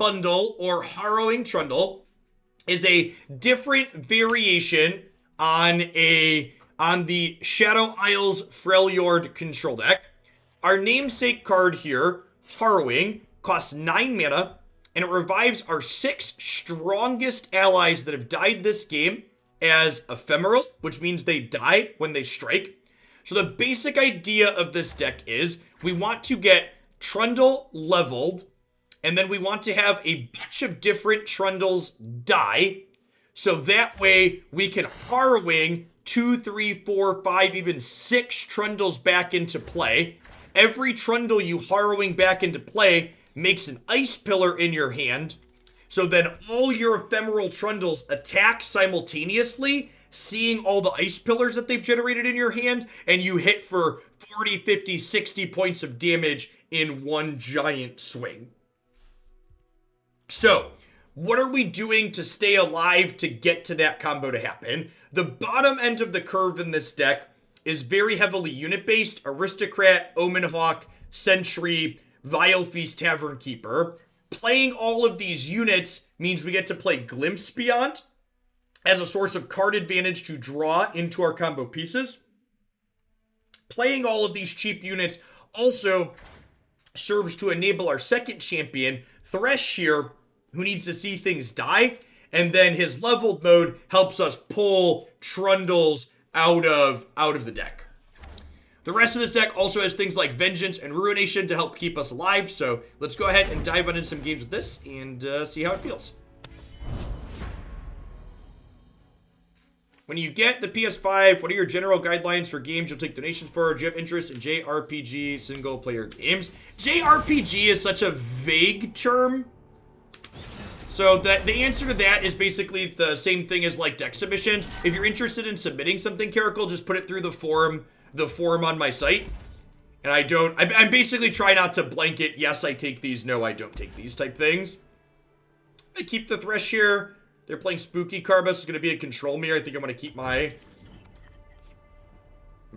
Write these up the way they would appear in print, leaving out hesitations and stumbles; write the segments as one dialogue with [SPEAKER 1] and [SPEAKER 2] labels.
[SPEAKER 1] Bundle, or Harrowing Trundle, is a different variation on the Shadow Isles Freljord control deck. Our namesake card here, Harrowing, costs 9 mana, and it revives our 6 strongest allies that have died this game as ephemeral, which means they die when they strike. So the basic idea of this deck is we want to get Trundle leveled, and then we want to have a bunch of different Trundles die, so that way we can Harrowing 2, 3, 4, 5, even 6 Trundles back into play. Every Trundle you Harrowing back into play makes an Ice Pillar in your hand, so then all your ephemeral Trundles attack simultaneously, seeing all the Ice Pillars that they've generated in your hand, and you hit for 40, 50, 60 points of damage in one giant swing. So, what are we doing to stay alive to get to that combo to happen? The bottom end of the curve in this deck is very heavily unit-based: Aristocrat, Omen Hawk, Sentry, Vile Feast, Tavern Keeper. Playing all of these units means we get to play Glimpse Beyond as a source of card advantage to draw into our combo pieces. Playing all of these cheap units also serves to enable our second champion, Thresh here, who needs to see things die, and then his leveled mode helps us pull Trundles out of the deck. The rest of this deck also has things like Vengeance and Ruination to help keep us alive, so let's go ahead and dive into some games with this and see how it feels. When you get the PS5, what are your general guidelines for games you'll take donations for? Do you have interest in JRPG single-player games? JRPG is such a vague term. So the answer to that is basically the same thing as like deck submission. If you're interested in submitting something, Caracal, just put it through the forum on my site. And I'm basically trying not to blanket, yes, I take these, no, I don't take these type things. I keep the Thresh here. They're playing Spooky Carbus. It's going to be a control mirror. I think I'm going to keep my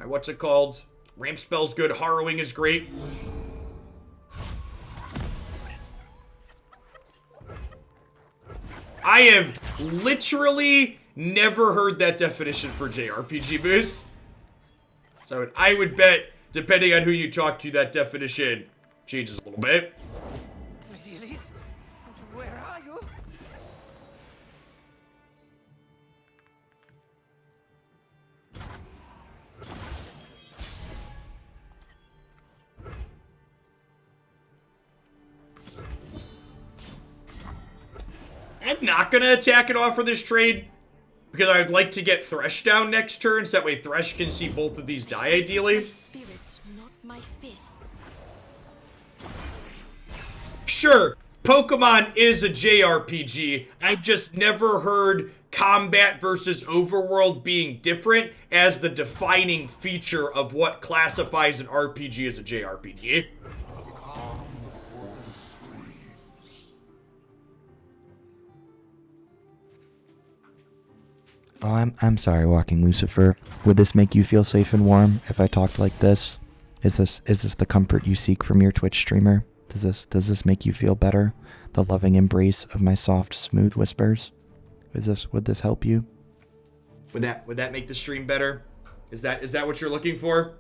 [SPEAKER 1] what's it called? Ramp spell's good. Harrowing is great. I have literally never heard that definition for JRPG boost. So I would bet, depending on who you talk to, that definition changes a little bit.
[SPEAKER 2] Lilies? Where are you?
[SPEAKER 1] I'm not going to attack and offer this trade because I'd like to get Thresh down next turn, so that way Thresh can see both of these die ideally.
[SPEAKER 3] Spirits, not my fists.
[SPEAKER 1] Sure, Pokemon is a JRPG. I've just never heard combat versus overworld being different as the defining feature of what classifies an RPG as a JRPG.
[SPEAKER 4] Oh, I'm sorry, Walking Lucifer. Would this make you feel safe and warm if I talked like this? Is this the comfort you seek from your Twitch streamer? Does this make you feel better? The loving embrace of my soft, smooth whispers? Would this help you?
[SPEAKER 1] Would that make the stream better? Is that what you're looking for?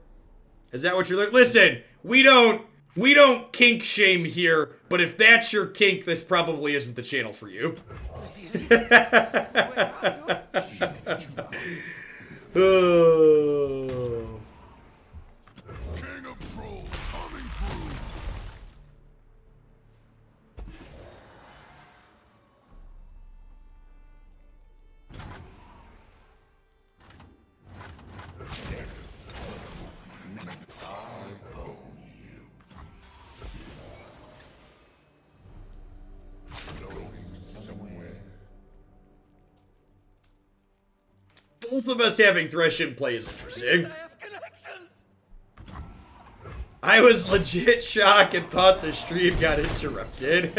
[SPEAKER 1] Is that what you're listen, we don't kink shame here, but if that's your kink, this probably isn't the channel for you. Oh.
[SPEAKER 2] King of Trolls coming through.
[SPEAKER 1] Both of us having Thresh in play is interesting.
[SPEAKER 2] I have connections.
[SPEAKER 1] I was legit shocked and thought the stream got interrupted.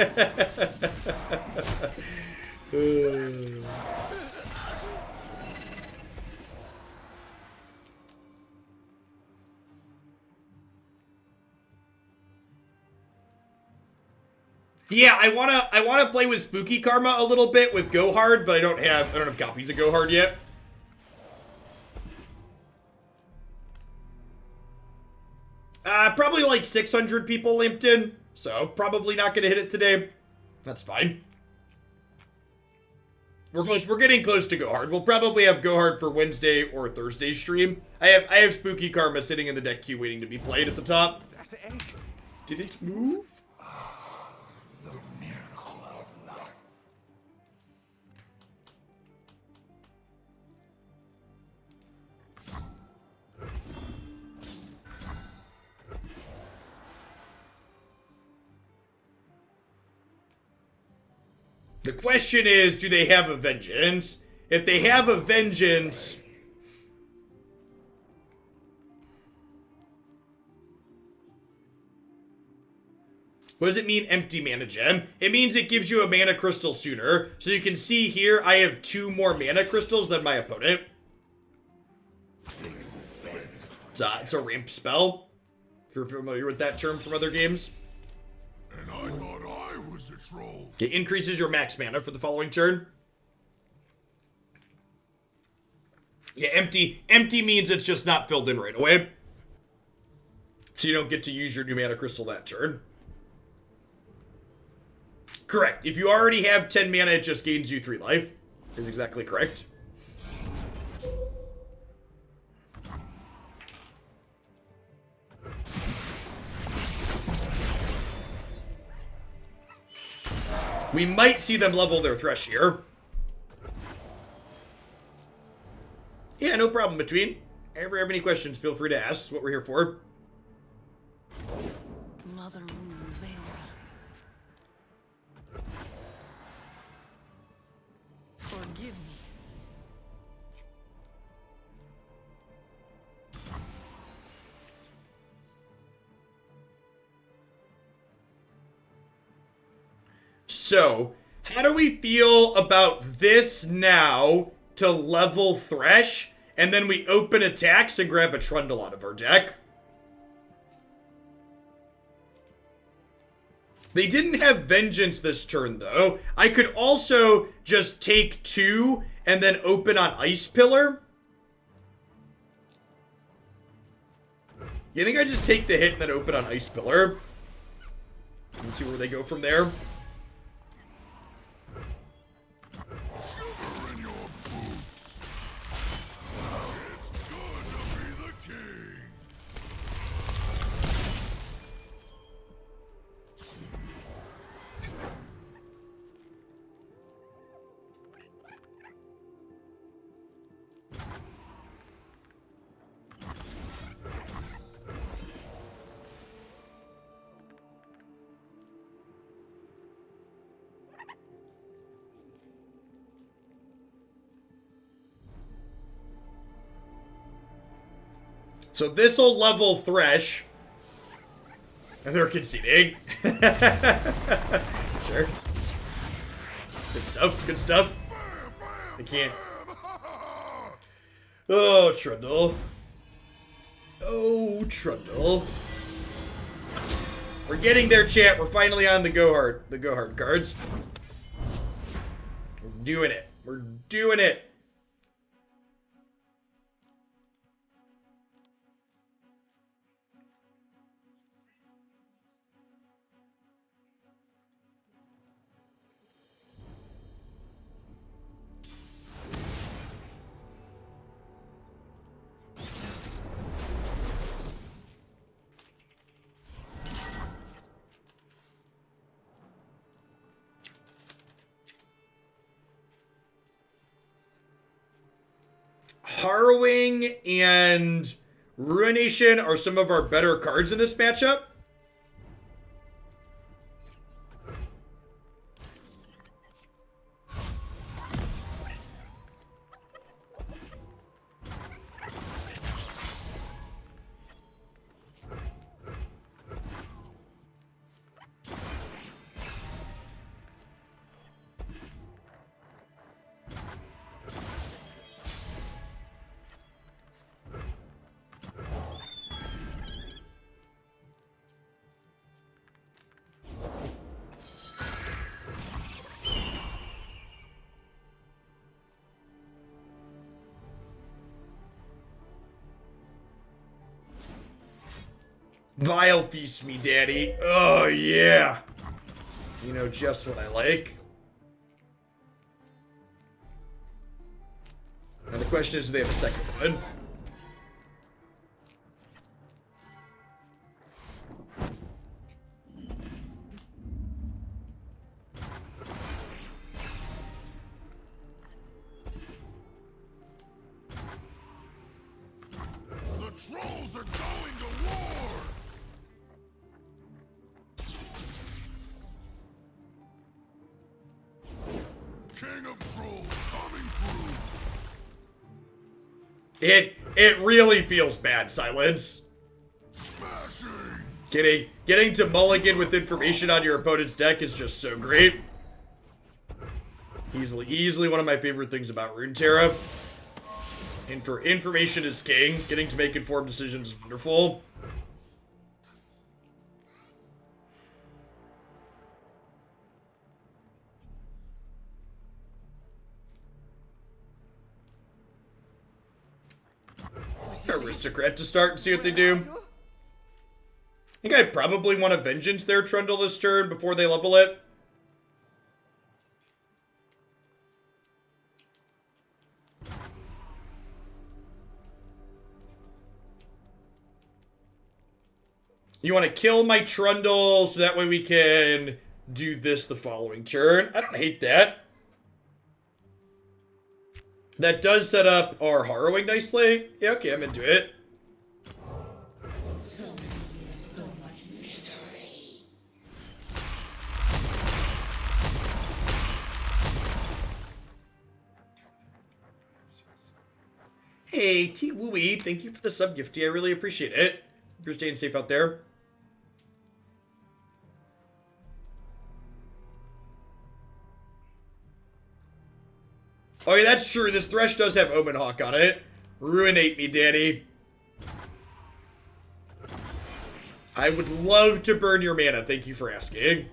[SPEAKER 1] Yeah, I wanna play with Spooky Karma a little bit with Go Hard, but I don't have copies of Go Hard yet. Probably like 600 people limped in, so probably not gonna hit it today. That's fine. We're close. We're getting close to Go Hard. We'll probably have Go Hard for Wednesday or Thursday stream. I have Spooky Karma sitting in the deck queue waiting to be played at the top.
[SPEAKER 2] That egg.
[SPEAKER 1] Did it move?
[SPEAKER 2] The miracle of life.
[SPEAKER 1] The question is, do they have a vengeance? If they have a vengeance... What does it mean, empty mana gem? It means it gives you a mana crystal sooner. So you can see here, I have 2 more mana crystals than my opponent. It's a ramp spell. If you're familiar with that term from other games.
[SPEAKER 2] And I thought I was a troll.
[SPEAKER 1] It increases your max mana for the following turn. Yeah, empty means it's just not filled in right away. So you don't get to use your new mana crystal that turn. Correct. If you already have 10 mana, it just gains you 3 life. Is exactly correct. We might see them level their Thresh here. Yeah, no problem, Between. Ever have any questions, feel free to ask. That's what we're here for.
[SPEAKER 3] Mother Moon, veil me. Forgive me.
[SPEAKER 1] So, how do we feel about this now to level Thresh, and then we open attacks and grab a Trundle out of our deck? They didn't have Vengeance this turn, though. I could also just take 2 and then open on Ice Pillar. You think I just take the hit and then open on Ice Pillar? And see where they go from there.
[SPEAKER 2] Sugar in your boots. It's good to be the king.
[SPEAKER 1] So this'll level Thresh. And they're conceding. Sure. Good stuff, good stuff. I can't. Oh, Trundle. Oh, Trundle. We're getting there, chat. We're finally on the Go Hard cards. We're doing it. We're doing it. Harrowing and Ruination are some of our better cards in this matchup. Vile feast me, daddy. Oh, yeah. You know just what I like. Now the question is, do they have a second one?
[SPEAKER 2] The trolls are going to war! King of trolls coming through!
[SPEAKER 1] It really feels bad, Silence.
[SPEAKER 2] Smashing!
[SPEAKER 1] Getting to mulligan with information on your opponent's deck is just so great. Easily one of my favorite things about Runeterra. And for information is king. Getting to make informed decisions is wonderful. Aristocrat to start and see what they do. I think I probably want a Vengeance there, Trundle, this turn before they level it. You want to kill my Trundle so that way we can do this the following turn. I don't hate that. That does set up our Harrowing nicely. Yeah, okay, I'm into it. Hey, T Wooey, thank you for the sub gifty. I really appreciate it. You're staying safe out there. Oh yeah, that's true. This Thresh does have Omen Hawk on it. Ruinate me, daddy. I would love to burn your mana. Thank you for asking.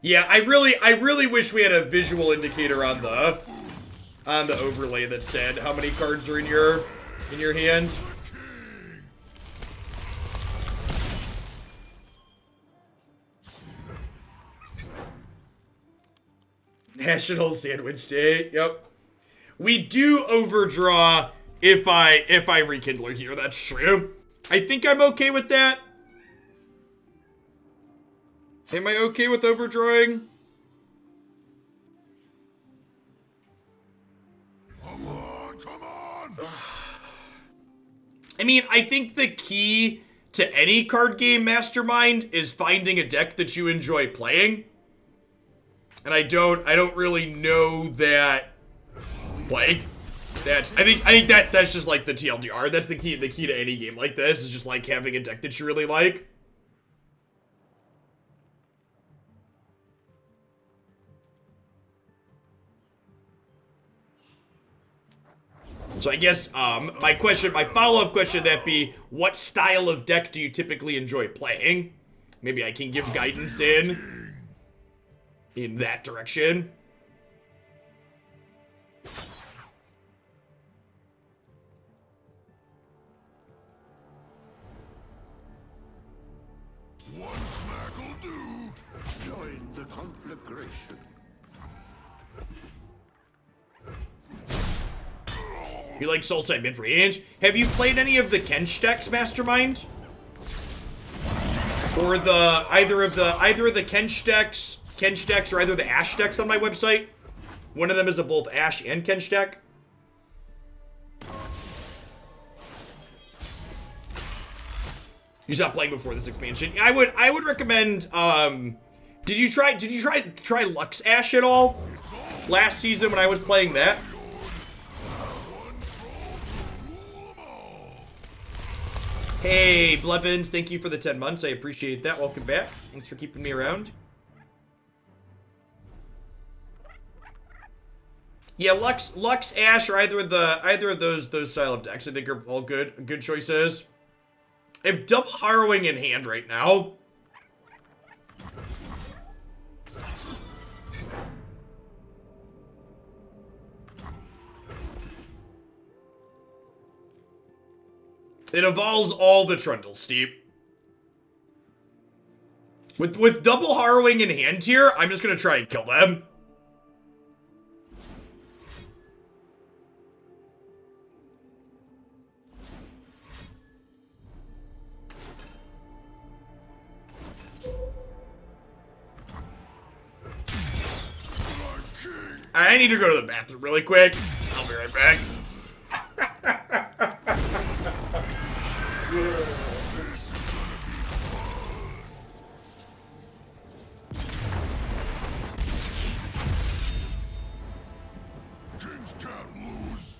[SPEAKER 1] Yeah, I really wish we had a visual indicator on the overlay that said how many cards are in your hand. National Sandwich Day. Yep. We do overdraw if I rekindle here. That's true. I think I'm okay with that. Am I okay with overdrawing?
[SPEAKER 2] Come on, come on!
[SPEAKER 1] I mean, I think the key to any card game mastermind is finding a deck that you enjoy playing. And I don't really know that, like, I think that's just like the TLDR. That's the key to any game like this is just like having a deck that you really like. So I guess my follow-up question that be, what style of deck do you typically enjoy playing? Maybe I can give guidance in that direction.
[SPEAKER 2] One smack'll do! Join the conflagration.
[SPEAKER 1] You like Soul Side mid-range? Have you played any of the Kench decks, Mastermind? Or either of the Kench decks, or either the Ash decks on my website? One of them is a both Ash and Kench deck. You stopped playing before this expansion. I would recommend. Did you try Lux Ash at all last season when I was playing that? Hey, Blevins, thank you for the 10 months. I appreciate that. Welcome back. Thanks for keeping me around. Yeah, Lux Ash, or either of those style of decks, I think are all good choices. I have double Harrowing in hand right now. It evolves all the Trundle Steep. With double Harrowing in hand here, I'm just gonna try and kill them. I need to go to the bathroom really quick. I'll be right back.
[SPEAKER 2] Kings can't lose.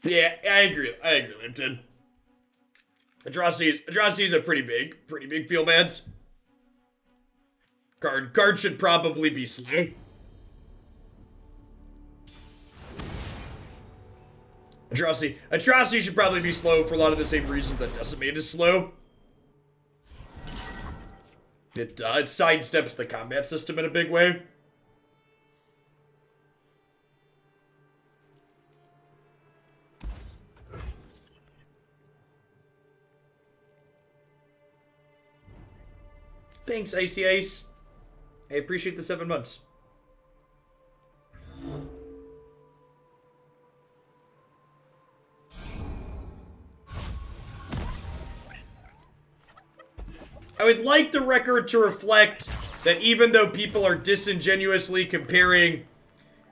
[SPEAKER 1] Yeah, I agree, Limpton. Atrocities are pretty big field bads. Card should probably be slow. Atrocity should probably be slow for a lot of the same reasons that Decimate is slow. It sidesteps the combat system in a big way. Thanks, Icy Ice. I appreciate the 7 months. I would like the record to reflect that even though people are disingenuously comparing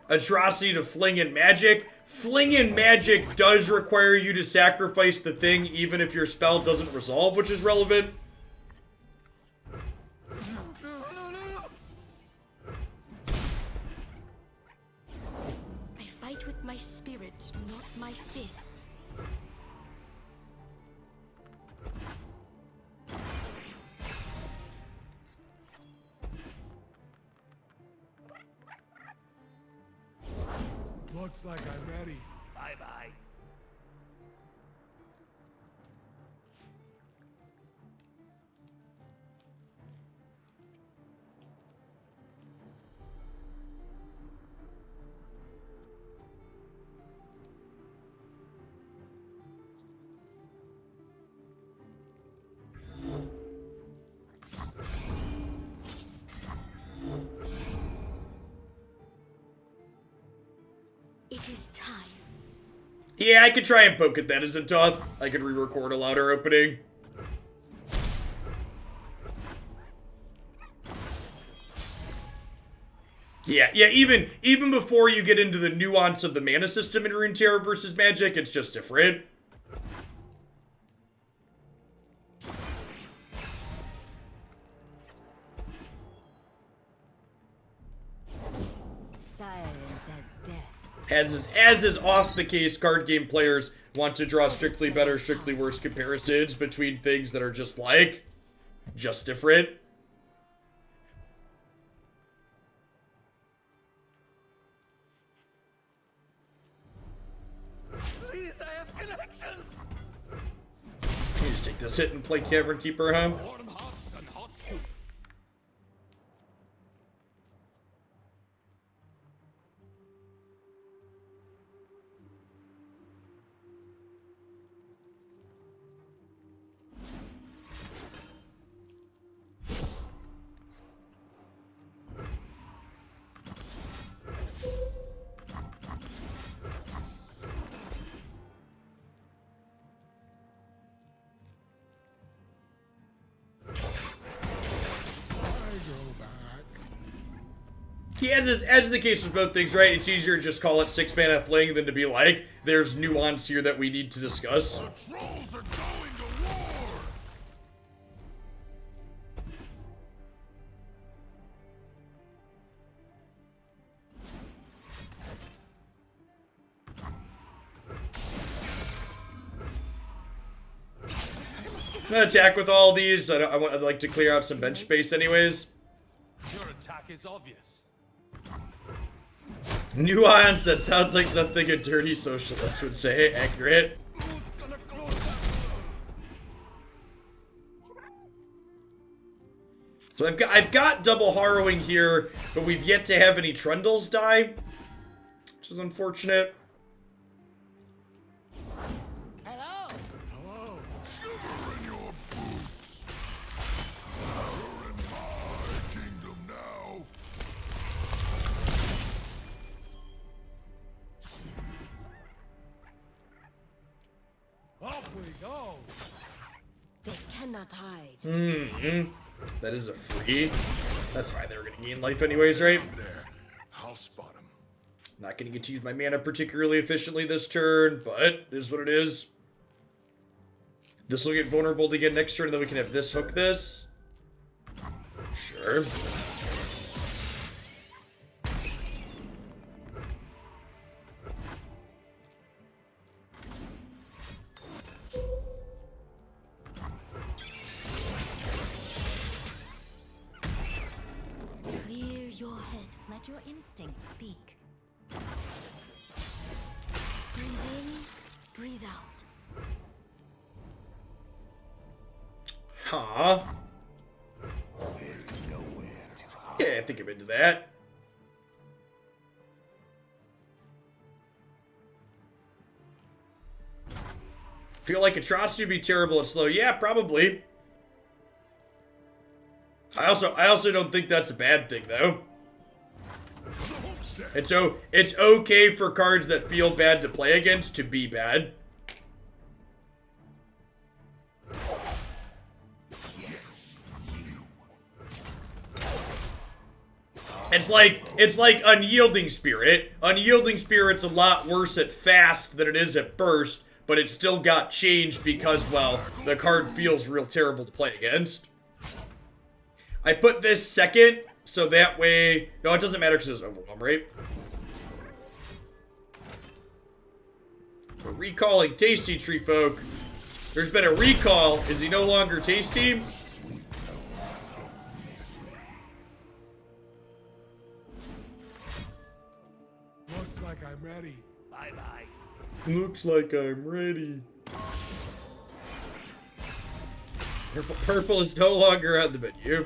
[SPEAKER 1] Atrocity to Fling and Magic, Fling and Magic does require you to sacrifice the thing even if your spell doesn't resolve, which is relevant.
[SPEAKER 5] I fight with my spirit, not my fists.
[SPEAKER 2] Looks like I'm ready.
[SPEAKER 6] Bye-bye.
[SPEAKER 5] It is time.
[SPEAKER 1] Yeah, I could try and poke at that as a Toth. I could re-record a louder opening. Yeah, even before you get into the nuance of the mana system in Runeterra versus Magic, it's just different. As is off the case, card game players want to draw strictly better, strictly worse comparisons between things that are just like, just different.
[SPEAKER 2] Please, I have connections.
[SPEAKER 1] You just take this hit and play Cavern Keeper, huh?
[SPEAKER 2] Warm hearts and hot soup.
[SPEAKER 1] Yeah, as is the case with both things, right? It's easier to just call it 6-mana fling than to be like, there's nuance here that we need to discuss.
[SPEAKER 2] The trolls are going to war.
[SPEAKER 1] I'm gonna attack with all these. I'd like to clear out some bench space anyways.
[SPEAKER 2] Your attack is obvious.
[SPEAKER 1] Nuance, that sounds like something a dirty socialist would say. Accurate.
[SPEAKER 2] Who's gonna close?
[SPEAKER 1] So I've got double Harrowing here, but we've yet to have any Trundles die, which is unfortunate.
[SPEAKER 2] Hello. Shiver in your boots. You're in my kingdom now. Off we go.
[SPEAKER 5] They cannot hide.
[SPEAKER 1] That is a free. That's fine. They were gonna gain life anyways, right?
[SPEAKER 2] There. I'll spot him.
[SPEAKER 1] Not gonna get to use my mana particularly efficiently this turn, but it is what it is. This will get vulnerable again next turn, and then we can have this hook this. Sure.
[SPEAKER 5] Clear your head.
[SPEAKER 6] Let your instincts speak.
[SPEAKER 5] Breathe in, breathe out.
[SPEAKER 1] Huh. Yeah, I think I'm into that. Feel like Atrocity would be terrible and slow. Yeah, probably. I also don't think that's a bad thing though. It's okay for cards that feel bad to play against to be bad. It's like Unyielding Spirit. Unyielding Spirit's a lot worse at fast than it is at burst, but it still got changed because, well, the card feels real terrible to play against. I put this second, so that way... No, it doesn't matter because it's Overwhelm, right? We're recalling Tasty Tree Folk. There's been a recall. Is he no longer tasty?
[SPEAKER 2] Looks like I'm ready. Bye-bye.
[SPEAKER 1] Looks like I'm ready. Purple is no longer on the menu.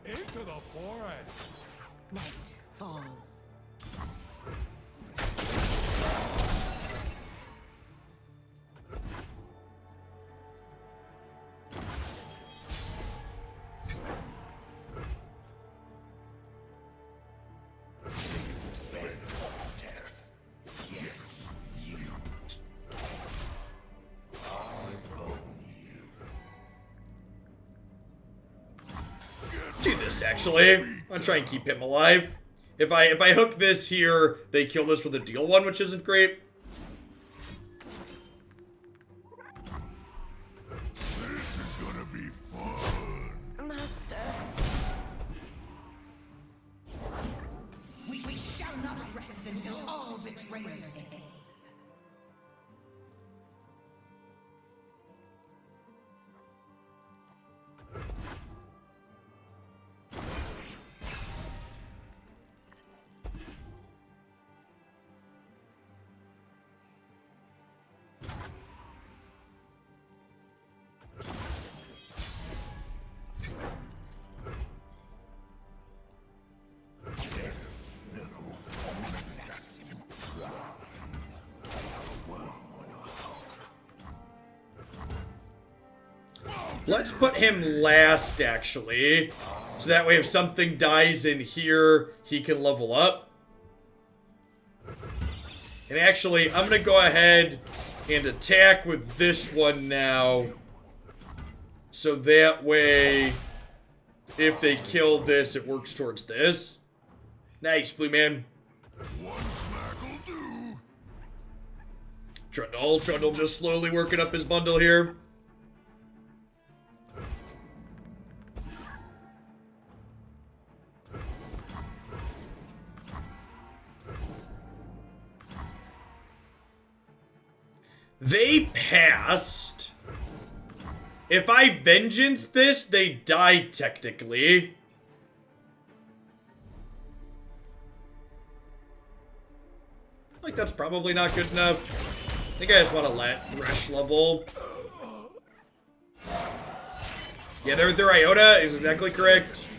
[SPEAKER 2] Into the forest.
[SPEAKER 6] Night falls.
[SPEAKER 1] Do this actually. I'm gonna try and keep him alive. If I hook this here, they kill this with a deal one, which isn't great.
[SPEAKER 2] This is gonna be fun.
[SPEAKER 5] Master.
[SPEAKER 6] We shall not rest
[SPEAKER 1] Let's put him last, actually. So that way if something dies in here, he can level up. And actually, I'm going to go ahead and attack with this one now. So that way, if they kill this, it works towards this. Nice, Blue Man.
[SPEAKER 2] One smack'll do.
[SPEAKER 1] Trundle just slowly working up his bundle here. They passed. If I vengeance this, they die technically. Like, that's probably not good enough. I think I just want to let Thresh level. Yeah, their Iota is exactly correct.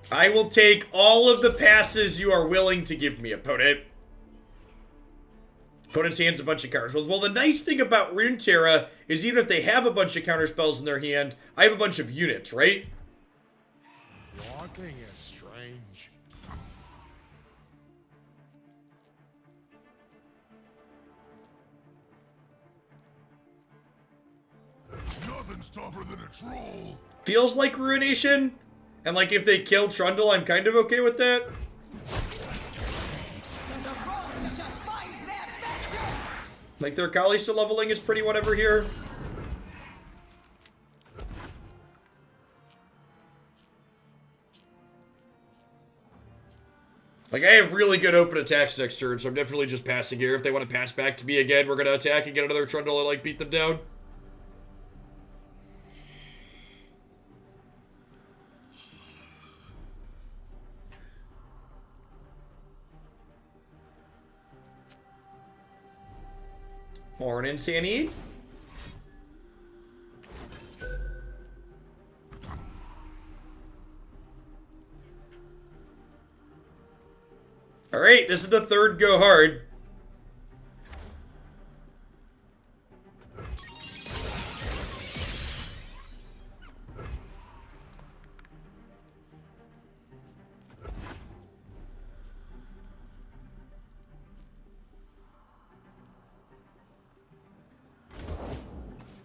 [SPEAKER 1] I will take all of the passes you are willing to give me, opponent. Opponent's hand's a bunch of counter spells. Well, the nice thing about Runeterra is even if they have a bunch of counter spells in their hand, I have a bunch of units, right?
[SPEAKER 2] Walking is strange. Nothing's tougher than a troll.
[SPEAKER 1] Feels like Ruination. And like if they kill Trundle, I'm kind of okay with that. Like their Kalista leveling is pretty whatever here. Like I have really good open attacks next turn, so I'm definitely just passing here. If they want to pass back to me again, we're gonna attack and get another Trundle and like beat them down. Morning, Sandy. Alright, this is the third go hard.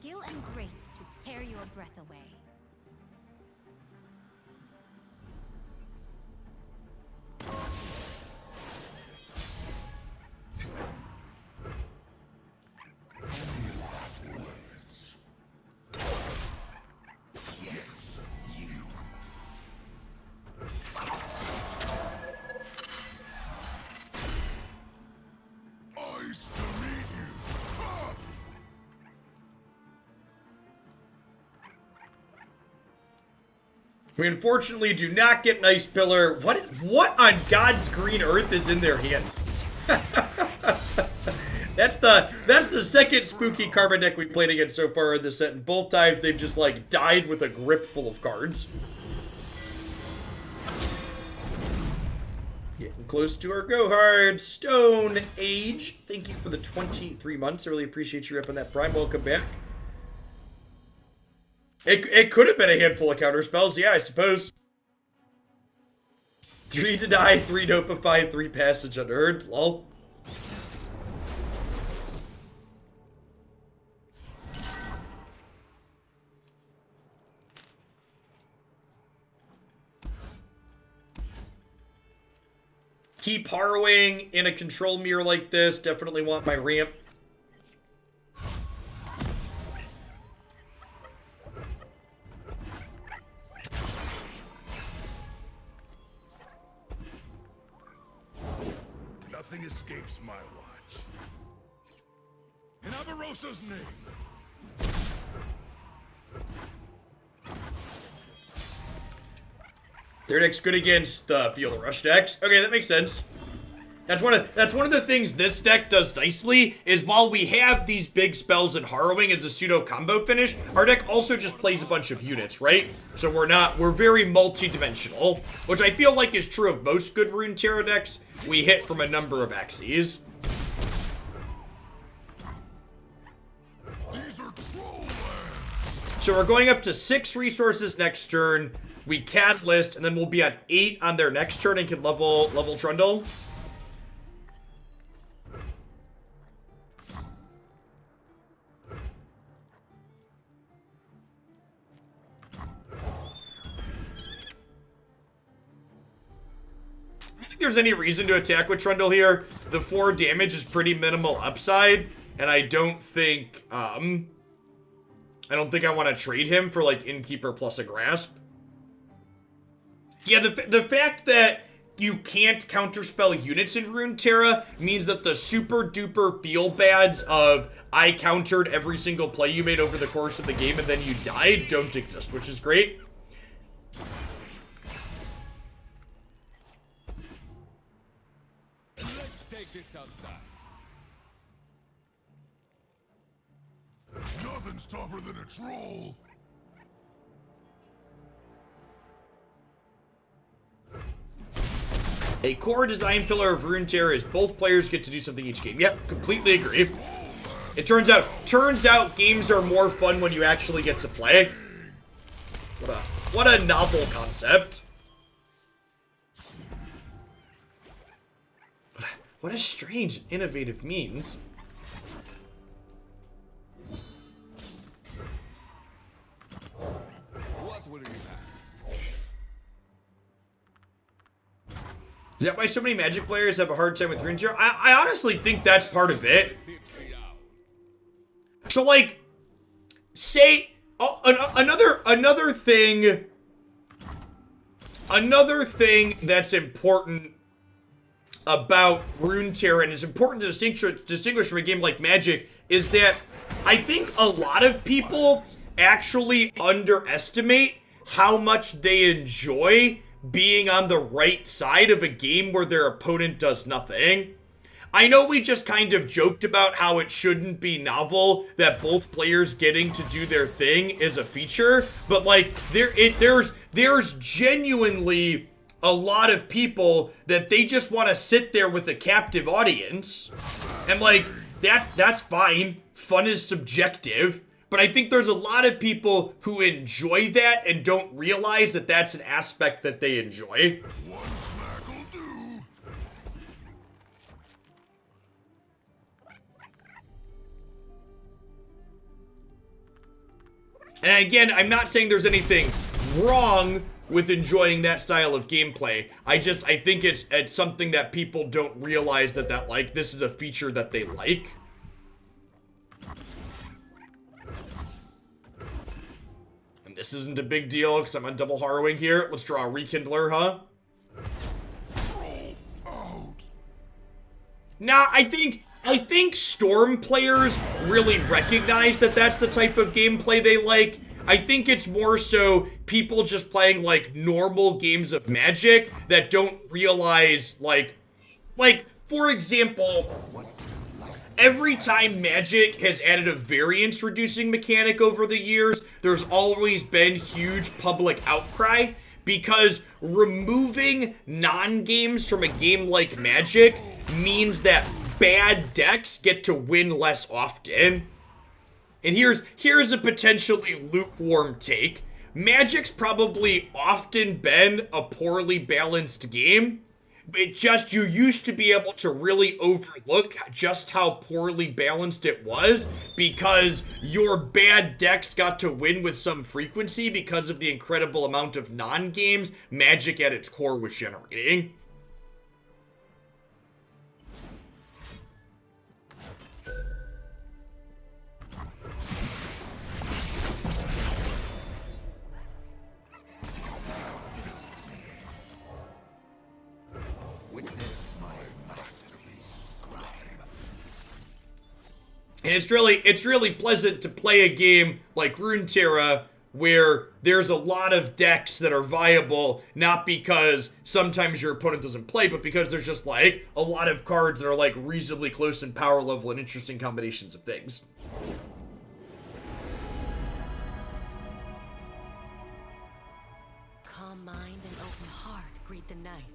[SPEAKER 6] Skill and grace to tear your breath away.
[SPEAKER 2] Nice to meet you. Ha!
[SPEAKER 1] We unfortunately do not get Nice Pillar. What on God's green earth is in their hands? That's the second spooky karma deck we played against so far in this set, and both times they've just like died with a grip full of cards. Getting close to our go hard. Stone Age. Thank you for the 23 months. I really appreciate you repping that Prime. Welcome back. It could have been a handful of counter spells, yeah, I suppose. 3 to die, 3 to opify, 3 passage unheard. Lol. keep Harrowing in a control mirror like this. Definitely want my ramp.
[SPEAKER 2] Nothing escapes my watch. In Avarosa's name.
[SPEAKER 1] Their deck's good against the Field Rush decks. Okay, that makes sense. That's one of the things this deck does nicely, is while we have these big spells and Harrowing as a pseudo combo finish, our deck also just plays a bunch of units, right? So we're very multi-dimensional, which I feel like is true of most good Runeterra decks. We hit from a number of axes.
[SPEAKER 2] These are troll lands.
[SPEAKER 1] So we're going up to 6 resources next turn. We Catalyst, and then we'll be at 8 on their next turn and can level Trundle. I don't think there's any reason to attack with Trundle here. The 4 damage is pretty minimal upside, and I don't think I want to trade him for like Innkeeper plus a Grasp. Yeah, the fact that you can't counterspell units in Runeterra means that the super duper feel bads of I countered every single play you made over the course of the game and then you died don't exist, which is great.
[SPEAKER 2] Let's take this outside. Nothing's tougher than a troll.
[SPEAKER 1] A core design pillar of Runeterra is both players get to do something each game. Yep, completely agree. It turns out games are more fun when you actually get to play. What a novel concept. What a strange and innovative means.
[SPEAKER 2] What will you have?
[SPEAKER 1] Is that why so many Magic players have a hard time with Runeterra? I honestly think that's part of it. So, like, say, another thing that's important about Runeterra, and it's important to distinguish from a game like Magic, is that I think a lot of people actually underestimate how much they enjoy being on the right side of a game where their opponent does nothing. I know we just kind of joked about how it shouldn't be novel that both players getting to do their thing is a feature, but like there's genuinely a lot of people that they just want to sit there with a captive audience, and like that's fine. Fun is subjective. But I think there's a lot of people who enjoy that and don't realize that that's an aspect that they enjoy.
[SPEAKER 2] One smack'll do.
[SPEAKER 1] And again, I'm not saying there's anything wrong with enjoying that style of gameplay. I think it's something that people don't realize that this is a feature that they like. This isn't a big deal because I'm on double Harrowing here. Let's draw a Rekindler, huh?
[SPEAKER 2] Troll out.
[SPEAKER 1] Nah, I think Storm players really recognize that that's the type of gameplay they like. I think it's more so people just playing like normal games of Magic that don't realize like for example, every time Magic has added a variance reducing mechanic over the years, there's always been huge public outcry because removing non-games from a game like Magic means that bad decks get to win less often. And here's a potentially lukewarm take. Magic's probably often been a poorly balanced game. It just, you used to be able to really overlook just how poorly balanced it was because your bad decks got to win with some frequency because of the incredible amount of non-games Magic at its core was generating. And it's really pleasant to play a game like Runeterra where there's a lot of decks that are viable, not because sometimes your opponent doesn't play, but because there's just like a lot of cards that are like reasonably close in power level and interesting combinations of things.
[SPEAKER 3] Calm mind and open heart greet the night.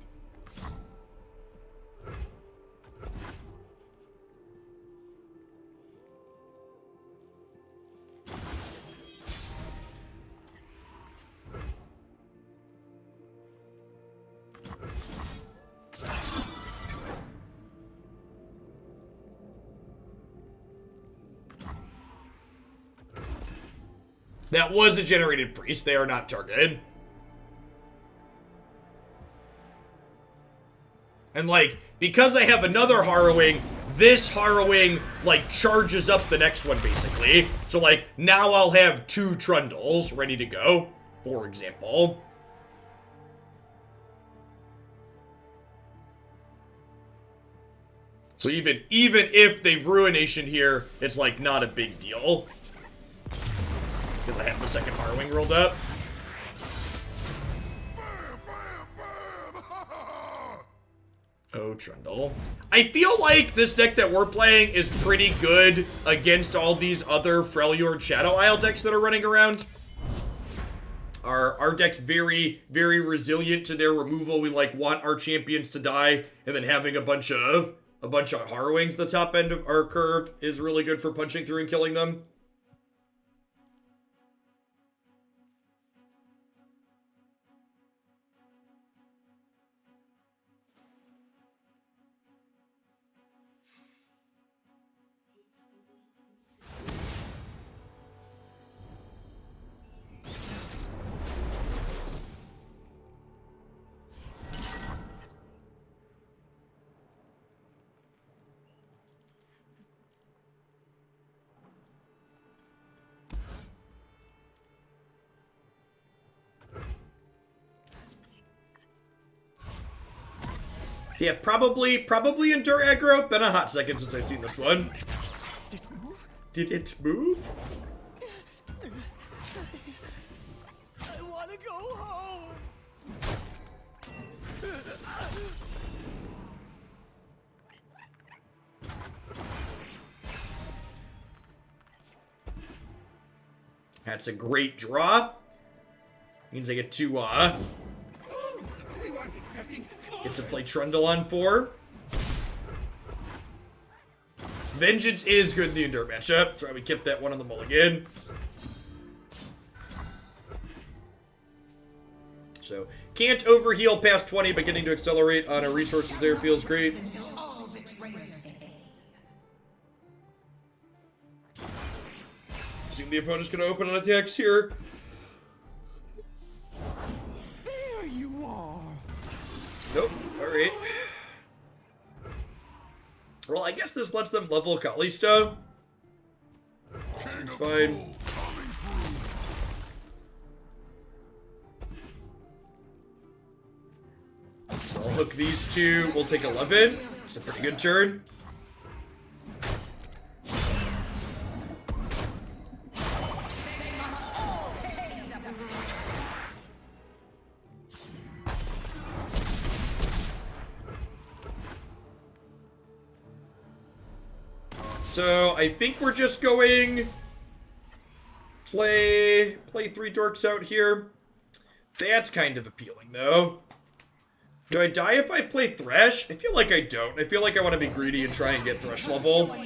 [SPEAKER 1] That was a generated priest. They are not targeted. And like, because I have another Harrowing, this Harrowing like charges up the next one basically. So like, now I'll have 2 Trundles ready to go, for example. So even if they Ruination here, it's like not a big deal. Because I have the second Harrowing rolled up. Oh, Trundle. I feel like this deck that we're playing is pretty good against all these other Freljord Shadow Isle decks that are running around. Our deck's very, very resilient to their removal. We like want our champions to die, and then having a bunch of Harrowings at the top end of our curve is really good for punching through and killing them. Yeah, probably endure aggro. Been a hot second since I've seen this one. Did it move?
[SPEAKER 7] I want to go home.
[SPEAKER 1] That's a great draw. Means I get to play Trundle on 4. Vengeance is good in the Endure matchup, so we kept that one on the mulligan. So, can't overheal past 20, but getting to accelerate on a resources there feels great. Assume the opponent's going to open on attacks here.
[SPEAKER 7] There you are.
[SPEAKER 1] Nope. Alright. Well, I guess this lets them level Kalista. Seems fine. So I'll hook these 2. We'll take 11. It's a pretty good turn. So I think we're just going play 3 dorks out here. That's kind of appealing though. Do I die if I play Thresh? I feel like I don't. I feel like I want to be greedy and try and get Thresh level.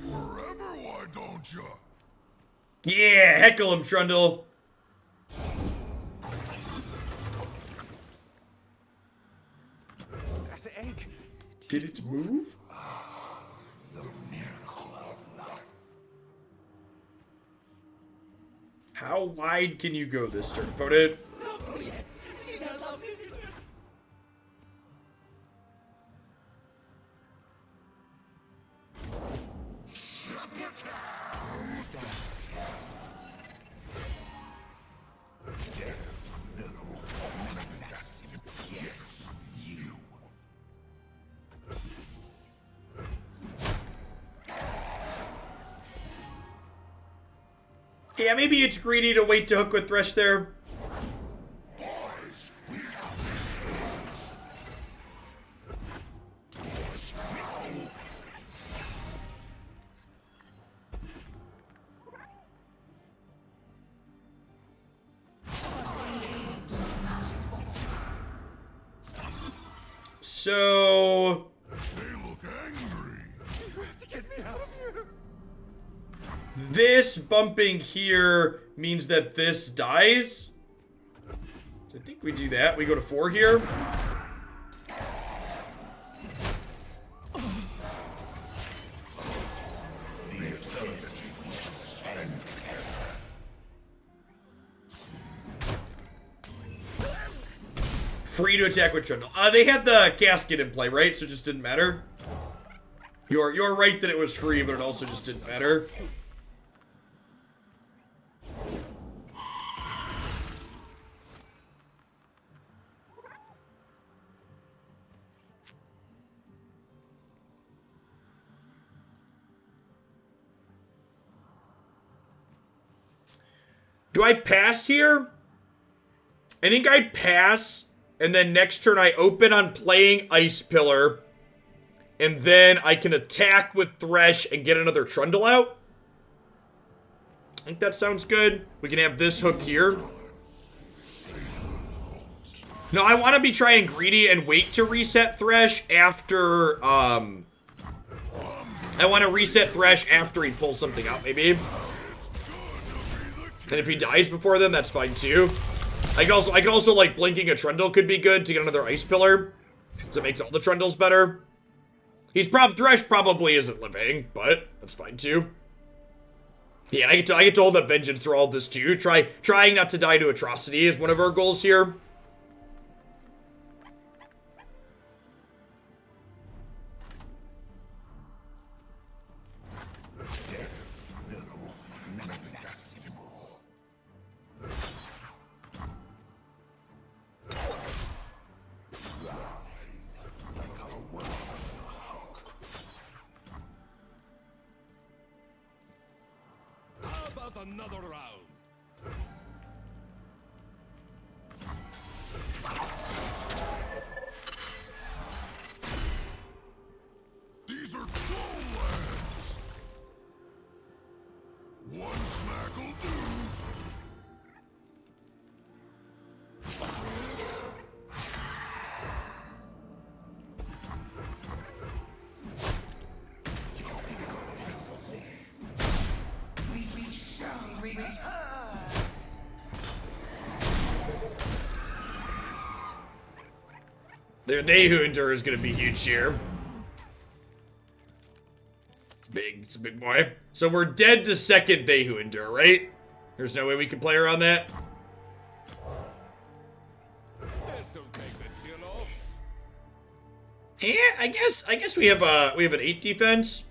[SPEAKER 2] Forever, why don't you?
[SPEAKER 1] Yeah, heckle him, Trundle.
[SPEAKER 7] That egg.
[SPEAKER 1] Did it move?
[SPEAKER 2] The miracle of life.
[SPEAKER 1] How wide can you go this turn, opponent?
[SPEAKER 7] Oh, yes. She does love me.
[SPEAKER 1] Yeah, maybe it's greedy to wait to hook with Thresh there. So
[SPEAKER 2] They look angry.
[SPEAKER 7] You have to get me out of here.
[SPEAKER 1] this bumping here means that this dies. So I think we do that. We go to 4 here. Free to attack with Trundle. They had the casket in play, right? So it just didn't matter. You're right that it was free, but it also just didn't matter. Do I pass here? I think I pass, and then next turn I open on playing Ice Pillar, and then I can attack with Thresh and get another Trundle out. I think that sounds good. We can have this hook here. No, I want to be trying greedy and wait to reset Thresh after, I want to reset Thresh after he pulls something out, maybe. And if he dies before then, that's fine too. I can also like blinking a Trundle could be good to get another Ice Pillar. So it makes all the Trundles better. Thresh probably isn't living, but that's fine too. Yeah, I get to hold up Vengeance through all of this too. Trying not to die to Atrocity is one of our goals here.
[SPEAKER 2] How about another round? These are troll lands. One smack'll do.
[SPEAKER 1] They who endure is gonna be huge here. It's a big boy. So we're dead to second they who endure, right? There's no way we can play around that.
[SPEAKER 2] This'll take the chill off.
[SPEAKER 1] Yeah, I guess we have an 8 defense.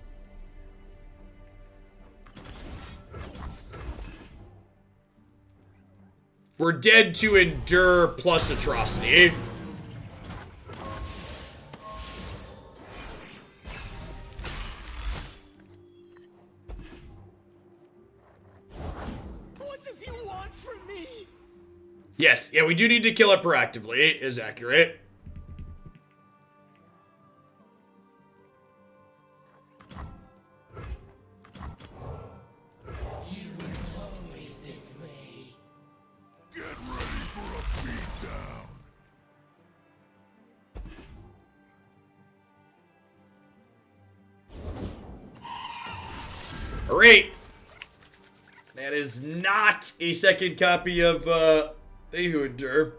[SPEAKER 1] We're dead to endure plus atrocity.
[SPEAKER 7] What does he want from me?
[SPEAKER 1] Yes, yeah, we do need to kill it proactively, is accurate.
[SPEAKER 2] Get ready for a beatdown.
[SPEAKER 1] Alright. That is not a second copy of They Who Endure.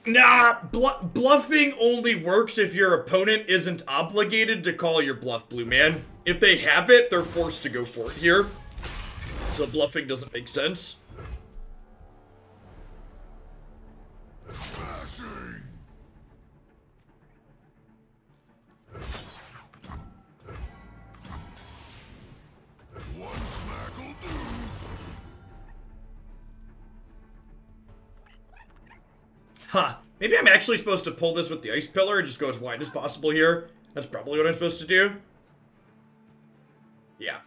[SPEAKER 1] Nah, bluffing only works if your opponent isn't obligated to call your bluff, blue man. If they have it, they're forced to go for it here. So bluffing doesn't make sense.
[SPEAKER 2] Smashing. One smack'll do.
[SPEAKER 1] Huh. Maybe I'm actually supposed to pull this with the ice pillar and just go as wide as possible here. That's probably what I'm supposed to do. Yeah.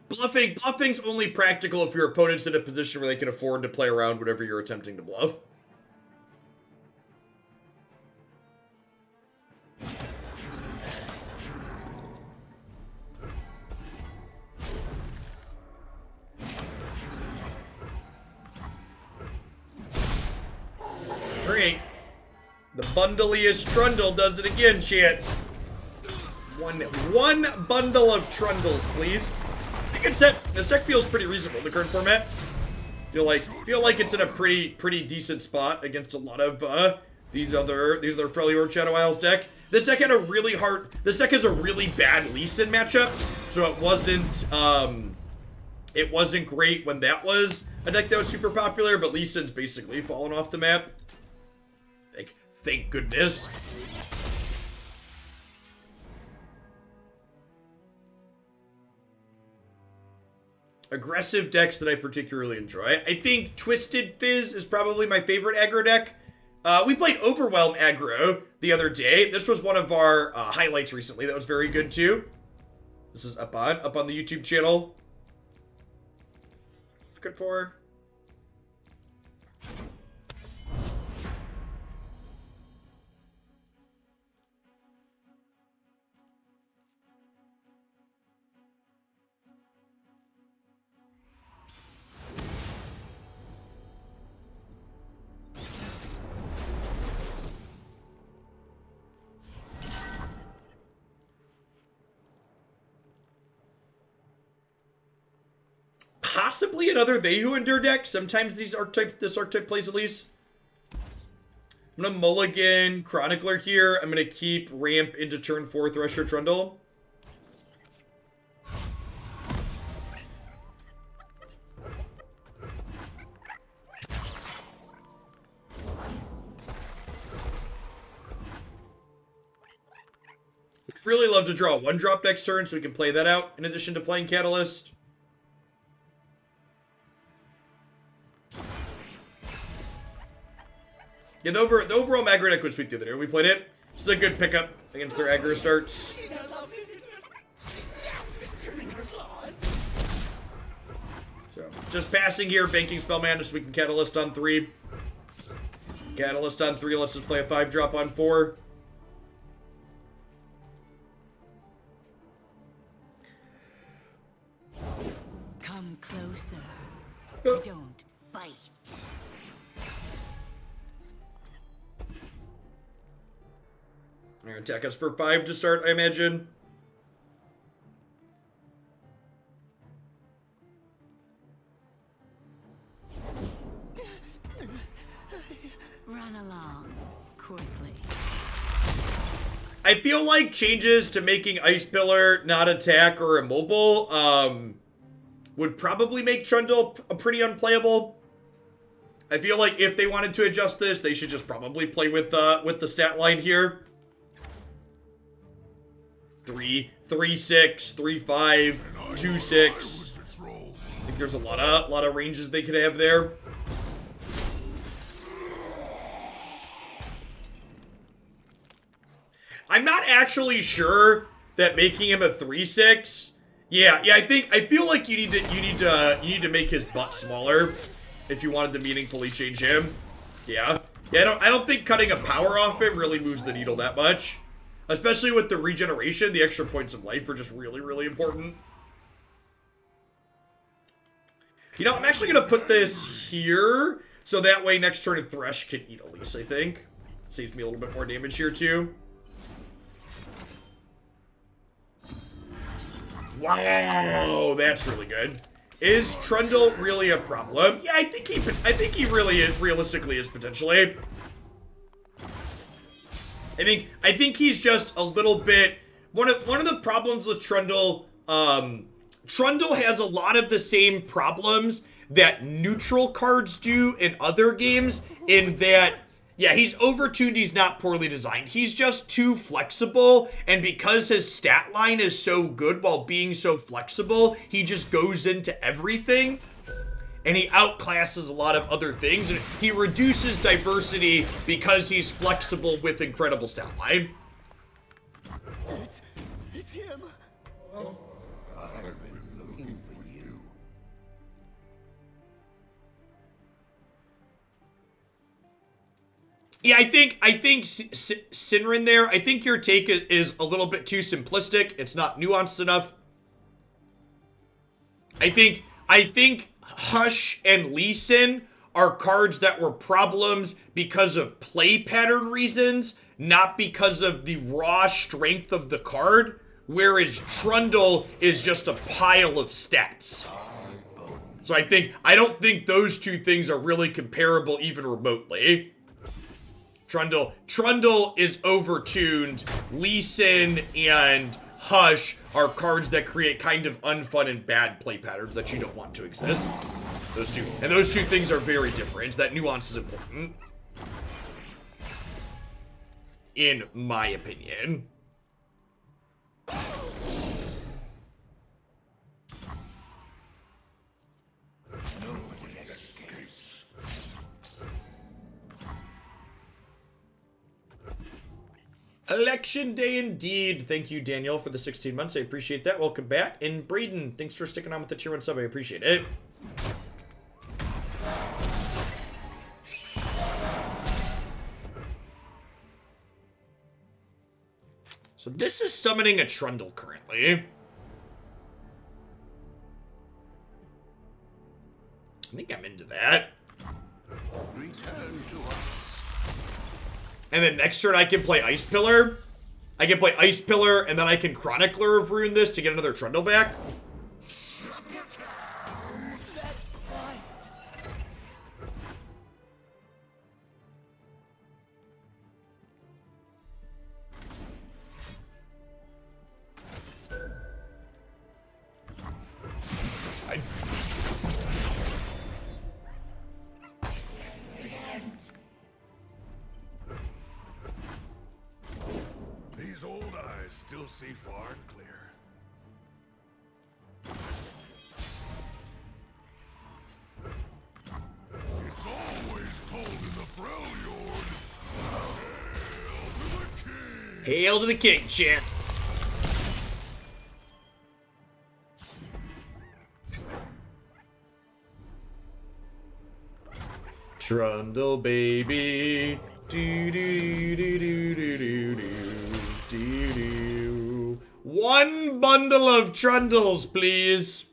[SPEAKER 1] Bluffing's only practical if your opponent's in a position where they can afford to play around whatever you're attempting to bluff. Great. The bundliest Trundle does it again, chat. One bundle of Trundles, please. I think it's set. This deck feels pretty reasonable in the current format. Feel like it's in a pretty decent spot against a lot of these other Freljord Shadow Isles deck. This deck has a really bad Lee Sin matchup, so it wasn't great when that was a deck that was super popular, but Lee Sin's basically fallen off the map. Thank goodness. Aggressive decks that I particularly enjoy. I think Twisted Fizz is probably my favorite aggro deck. We played Overwhelm aggro the other day. This was one of our highlights recently. That was very good too. This is up on the YouTube channel. Looking for. Possibly another They Who Endure deck. Sometimes this archetype plays at least. I'm gonna mulligan Chronicler here. I'm gonna keep ramp into turn 4 Thresher Trundle. We'd really love to draw a 1-drop next turn so we can play that out in addition to playing Catalyst. Yeah, the overall aggro deck was sweet the other day when we played it. This is a good pickup against their aggro starts. So, just passing here, banking spell mana so we can Catalyst on 3. Catalyst on 3, let's just play a 5-drop on 4.
[SPEAKER 3] Come closer.
[SPEAKER 1] Oh.
[SPEAKER 3] Don't bite.
[SPEAKER 1] They're gonna attack us for 5 to start, I imagine.
[SPEAKER 3] Run along quickly.
[SPEAKER 1] I feel like changes to making Ice Pillar not attack or immobile would probably make Trundle pretty unplayable. I feel like if they wanted to adjust this, they should just probably play with the stat line here. 3, 3, 6, 3, 5, 2, 6. I think there's a lot of ranges they could have there. I'm not actually sure that making him a 3/6. Yeah. I feel like you need to make his butt smaller if you wanted to meaningfully change him. Yeah. I don't think cutting a power off him really moves the needle that much. Especially with the regeneration, the extra points of life are just really, really important. You know, I'm actually going to put this here, so that way next turn Thresh can eat Elise, I think. Saves me a little bit more damage here, too. Wow, that's really good. Is Trundle really a problem? Yeah, I think he really is, realistically is potentially. I think he's just a little bit one of the problems with Trundle. Trundle has a lot of the same problems that neutral cards do in other games. In that, yeah, he's overtuned. He's not poorly designed. He's just too flexible, and because his stat line is so good while being so flexible, he just goes into everything. And he outclasses a lot of other things, and he reduces diversity because he's flexible with incredible stat line.
[SPEAKER 7] It's him.
[SPEAKER 2] I've been looking for you.
[SPEAKER 1] Yeah, I think Sinrin there, I think your take is a little bit too simplistic. It's not nuanced enough. I think Hush and Lee Sin are cards that were problems because of play pattern reasons, not because of the raw strength of the card, whereas Trundle is just a pile of stats. So I don't think those two things are really comparable even remotely. Trundle is overtuned. Lee Sin and Hush are cards that create kind of unfun and bad play patterns that you don't want to exist. Those two things are very different. That nuance is important, in my opinion. Election day indeed. Thank you, Daniel, for the 16 months. I appreciate that. Welcome back. And Braden, thanks for sticking on with the tier 1 sub. I appreciate it. So this is summoning a Trundle currently. I think I'm into that.
[SPEAKER 2] Return to us.
[SPEAKER 1] And then next turn I can play Ice Pillar. I can play Ice Pillar, and then I can Chronicler of Rune this to get another Trundle back.
[SPEAKER 2] These old eyes still see far and clear. It's always cold in the Freljord. Hail to the king!
[SPEAKER 1] Hail to the king, chat. Trundle baby. Do do do do do do do do. One bundle of Trundles, please.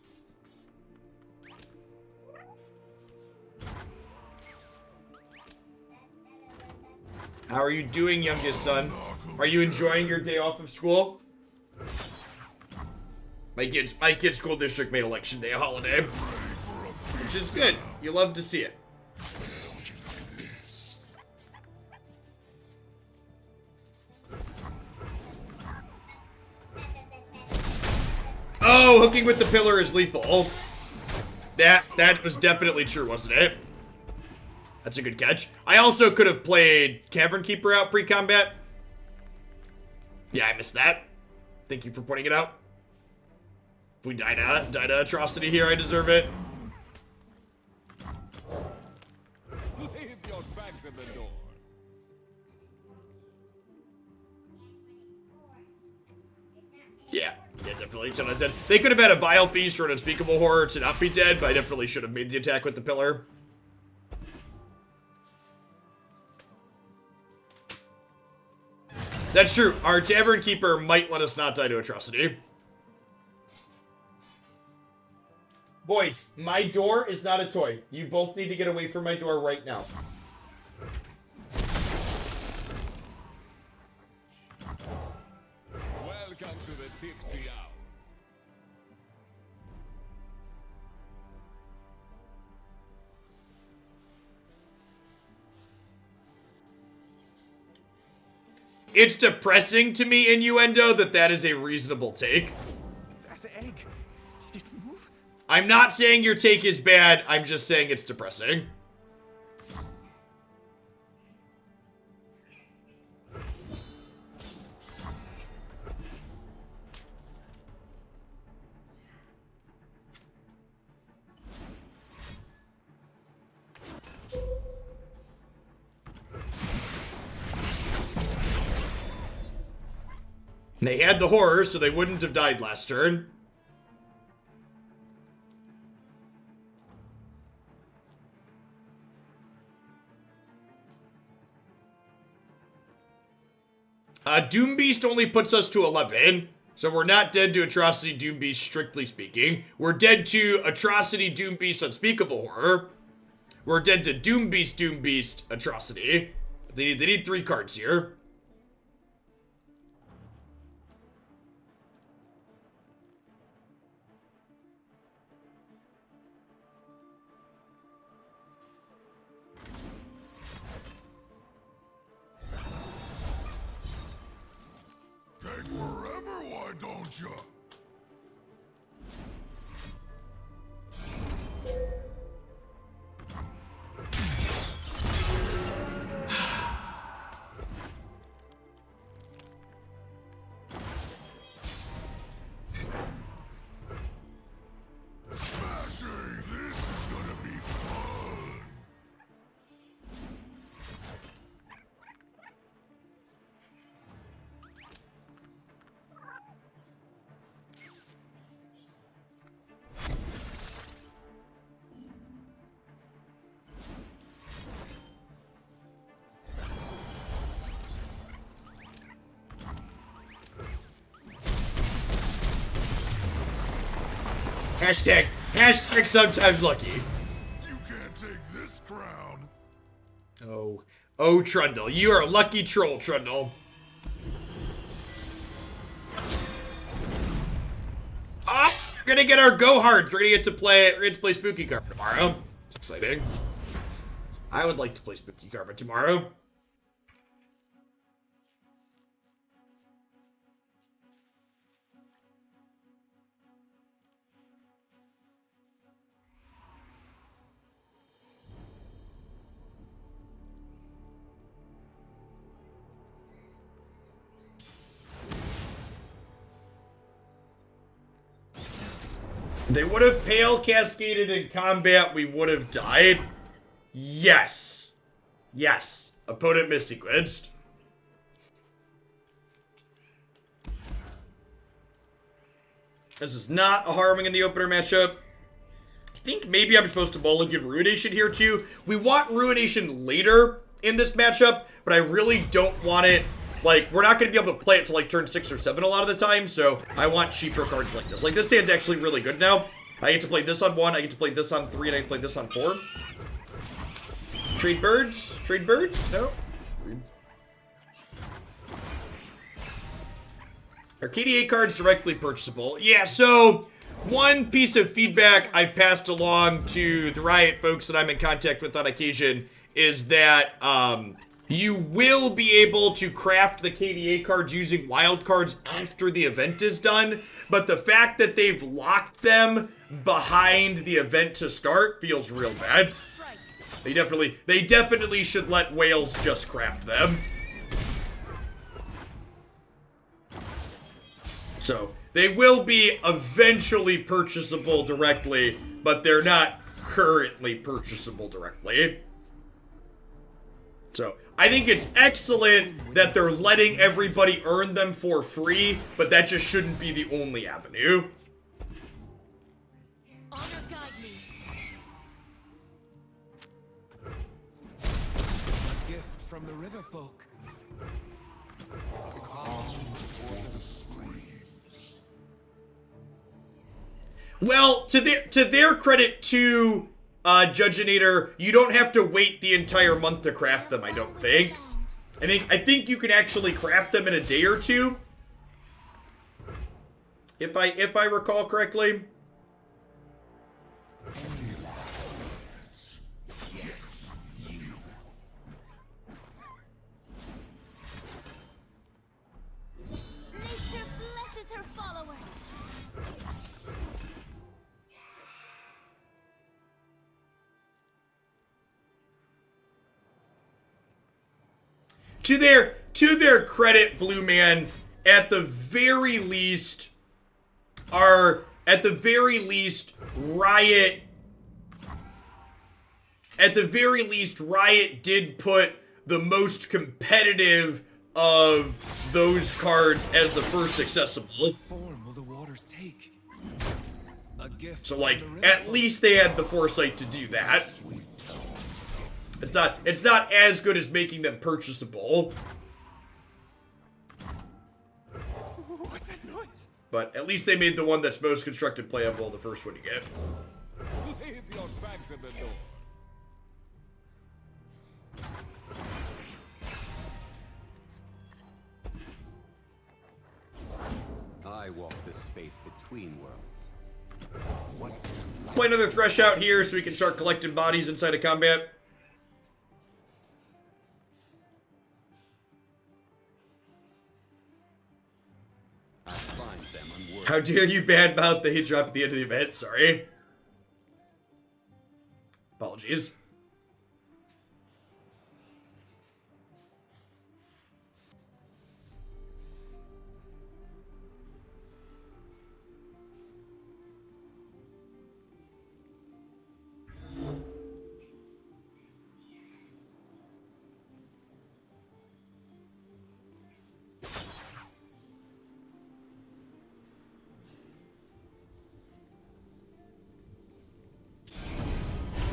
[SPEAKER 1] How are you doing, youngest son? Are you enjoying your day off of school? My kid's school district made election day a holiday, which is good. You love to see it. Oh, hooking with the pillar is lethal. That was definitely true, wasn't it? That's a good catch. I also could have played Cavern Keeper out pre-combat. Yeah, I missed that. Thank you for pointing it out. If we died to atrocity here, I deserve it.
[SPEAKER 7] Leave your bags at the door.
[SPEAKER 1] Yeah, definitely 10 out of 10. They could have had a Vile Feast or an Unspeakable Horror to not be dead, but I definitely should have made the attack with the pillar. That's true. Our Tavern Keeper might let us not die to atrocity. Boys, my door is not a toy. You both need to get away from my door right now.
[SPEAKER 7] Welcome to the tipsy hour.
[SPEAKER 1] It's depressing to me, Innuendo, that is a reasonable take.
[SPEAKER 7] That egg, did it move?
[SPEAKER 1] I'm not saying your take is bad, I'm just saying it's depressing. They had the horror, so they wouldn't have died last turn. Doom Beast only puts us to 11, so we're not dead to Atrocity Doom Beast, strictly speaking. We're dead to Atrocity Doom Beast, Unspeakable Horror. We're dead to Doom Beast, Atrocity. They need 3 cards here.
[SPEAKER 2] Take forever, why don't you? Smashing! This is gonna be fun!
[SPEAKER 1] Hashtag sometimes lucky.
[SPEAKER 2] You can't take this crown!
[SPEAKER 1] Oh, Trundle. You are a lucky troll, Trundle. Ah, we're gonna get our go hards. We're gonna get to play Spooky Karma tomorrow. It's exciting. I would like to play Spooky Karma tomorrow. They would have Pale Cascaded in combat, we would have died. Yes. Yes. Opponent missequenced. This is not a Harrowing in the opener matchup. I think maybe I'm supposed to mulligan Ruination here too. We want Ruination later in this matchup, but I really don't want it. Like, we're not going to be able to play it till like turn 6 or 7 a lot of the time, so I want cheaper cards like this. Like, this hand's actually really good now. I get to play this on 1, I get to play this on 3, and I get to play this on 4. Trade birds? Trade birds? No? Are KDA cards directly purchasable? Yeah, so one piece of feedback I've passed along to the Riot folks that I'm in contact with on occasion is that, you will be able to craft the KDA cards using wild cards after the event is done, but the fact that they've locked them behind the event to start feels real bad. They definitely should let whales just craft them. So, they will be eventually purchasable directly, but they're not currently purchasable directly. So, I think it's excellent that they're letting everybody earn them for free, but that just shouldn't be the only avenue.
[SPEAKER 3] Honor guide me.
[SPEAKER 7] Gift from the river folk.
[SPEAKER 1] Well, to their credit too, Judgeinator, you don't have to wait the entire month to craft them, I don't think. I think you can actually craft them in a day or two. If I recall correctly. To their credit, Blue Man, at the very least, Riot did put the most competitive of those cards as the first accessible.
[SPEAKER 7] Form will the waters take? A gift.
[SPEAKER 1] So, like, at least they had the foresight to do that. It's not as good as making them purchasable.
[SPEAKER 7] What's that noise?
[SPEAKER 1] But at least they made the one that's most constructed playable the first one you get.
[SPEAKER 7] Leave your bags at the door.
[SPEAKER 8] I walk the space between worlds.
[SPEAKER 1] Play another Thresh out here so we can start collecting bodies inside of combat.
[SPEAKER 8] I find them unworthy.
[SPEAKER 1] How dare you badmouth the hit drop at the end of the event? Sorry. Apologies.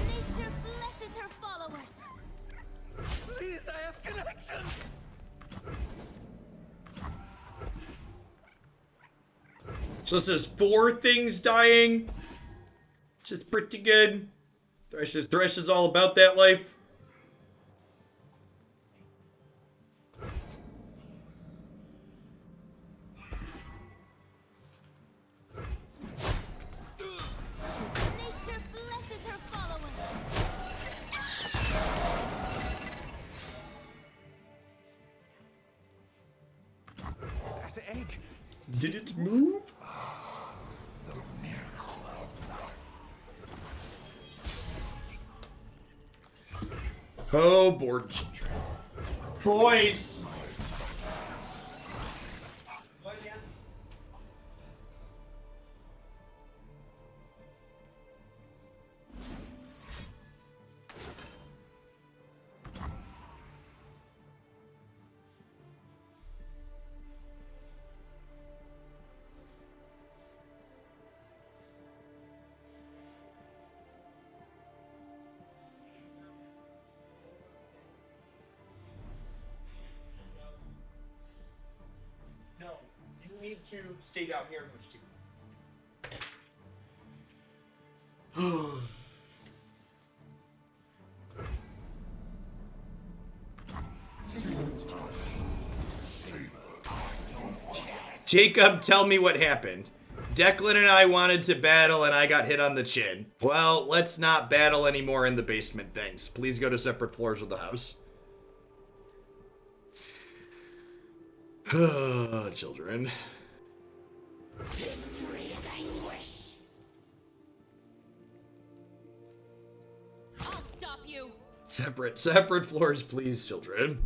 [SPEAKER 6] Nature blesses her followers.
[SPEAKER 7] Please, I have connection.
[SPEAKER 1] So this is 4 things dying, which is pretty good. Thresh is all about that life.
[SPEAKER 6] Nature blesses her followers.
[SPEAKER 7] That egg.
[SPEAKER 1] Did it move? Oh, bored children. Boys! No, you need to stay down here and watch TV. Jacob, tell me what happened. Declan and I wanted to battle and I got hit on the chin. Well, let's not battle anymore in the basement, thanks. Please go to separate floors of the house. Children.
[SPEAKER 3] I'll stop you.
[SPEAKER 1] Separate floors, please, children.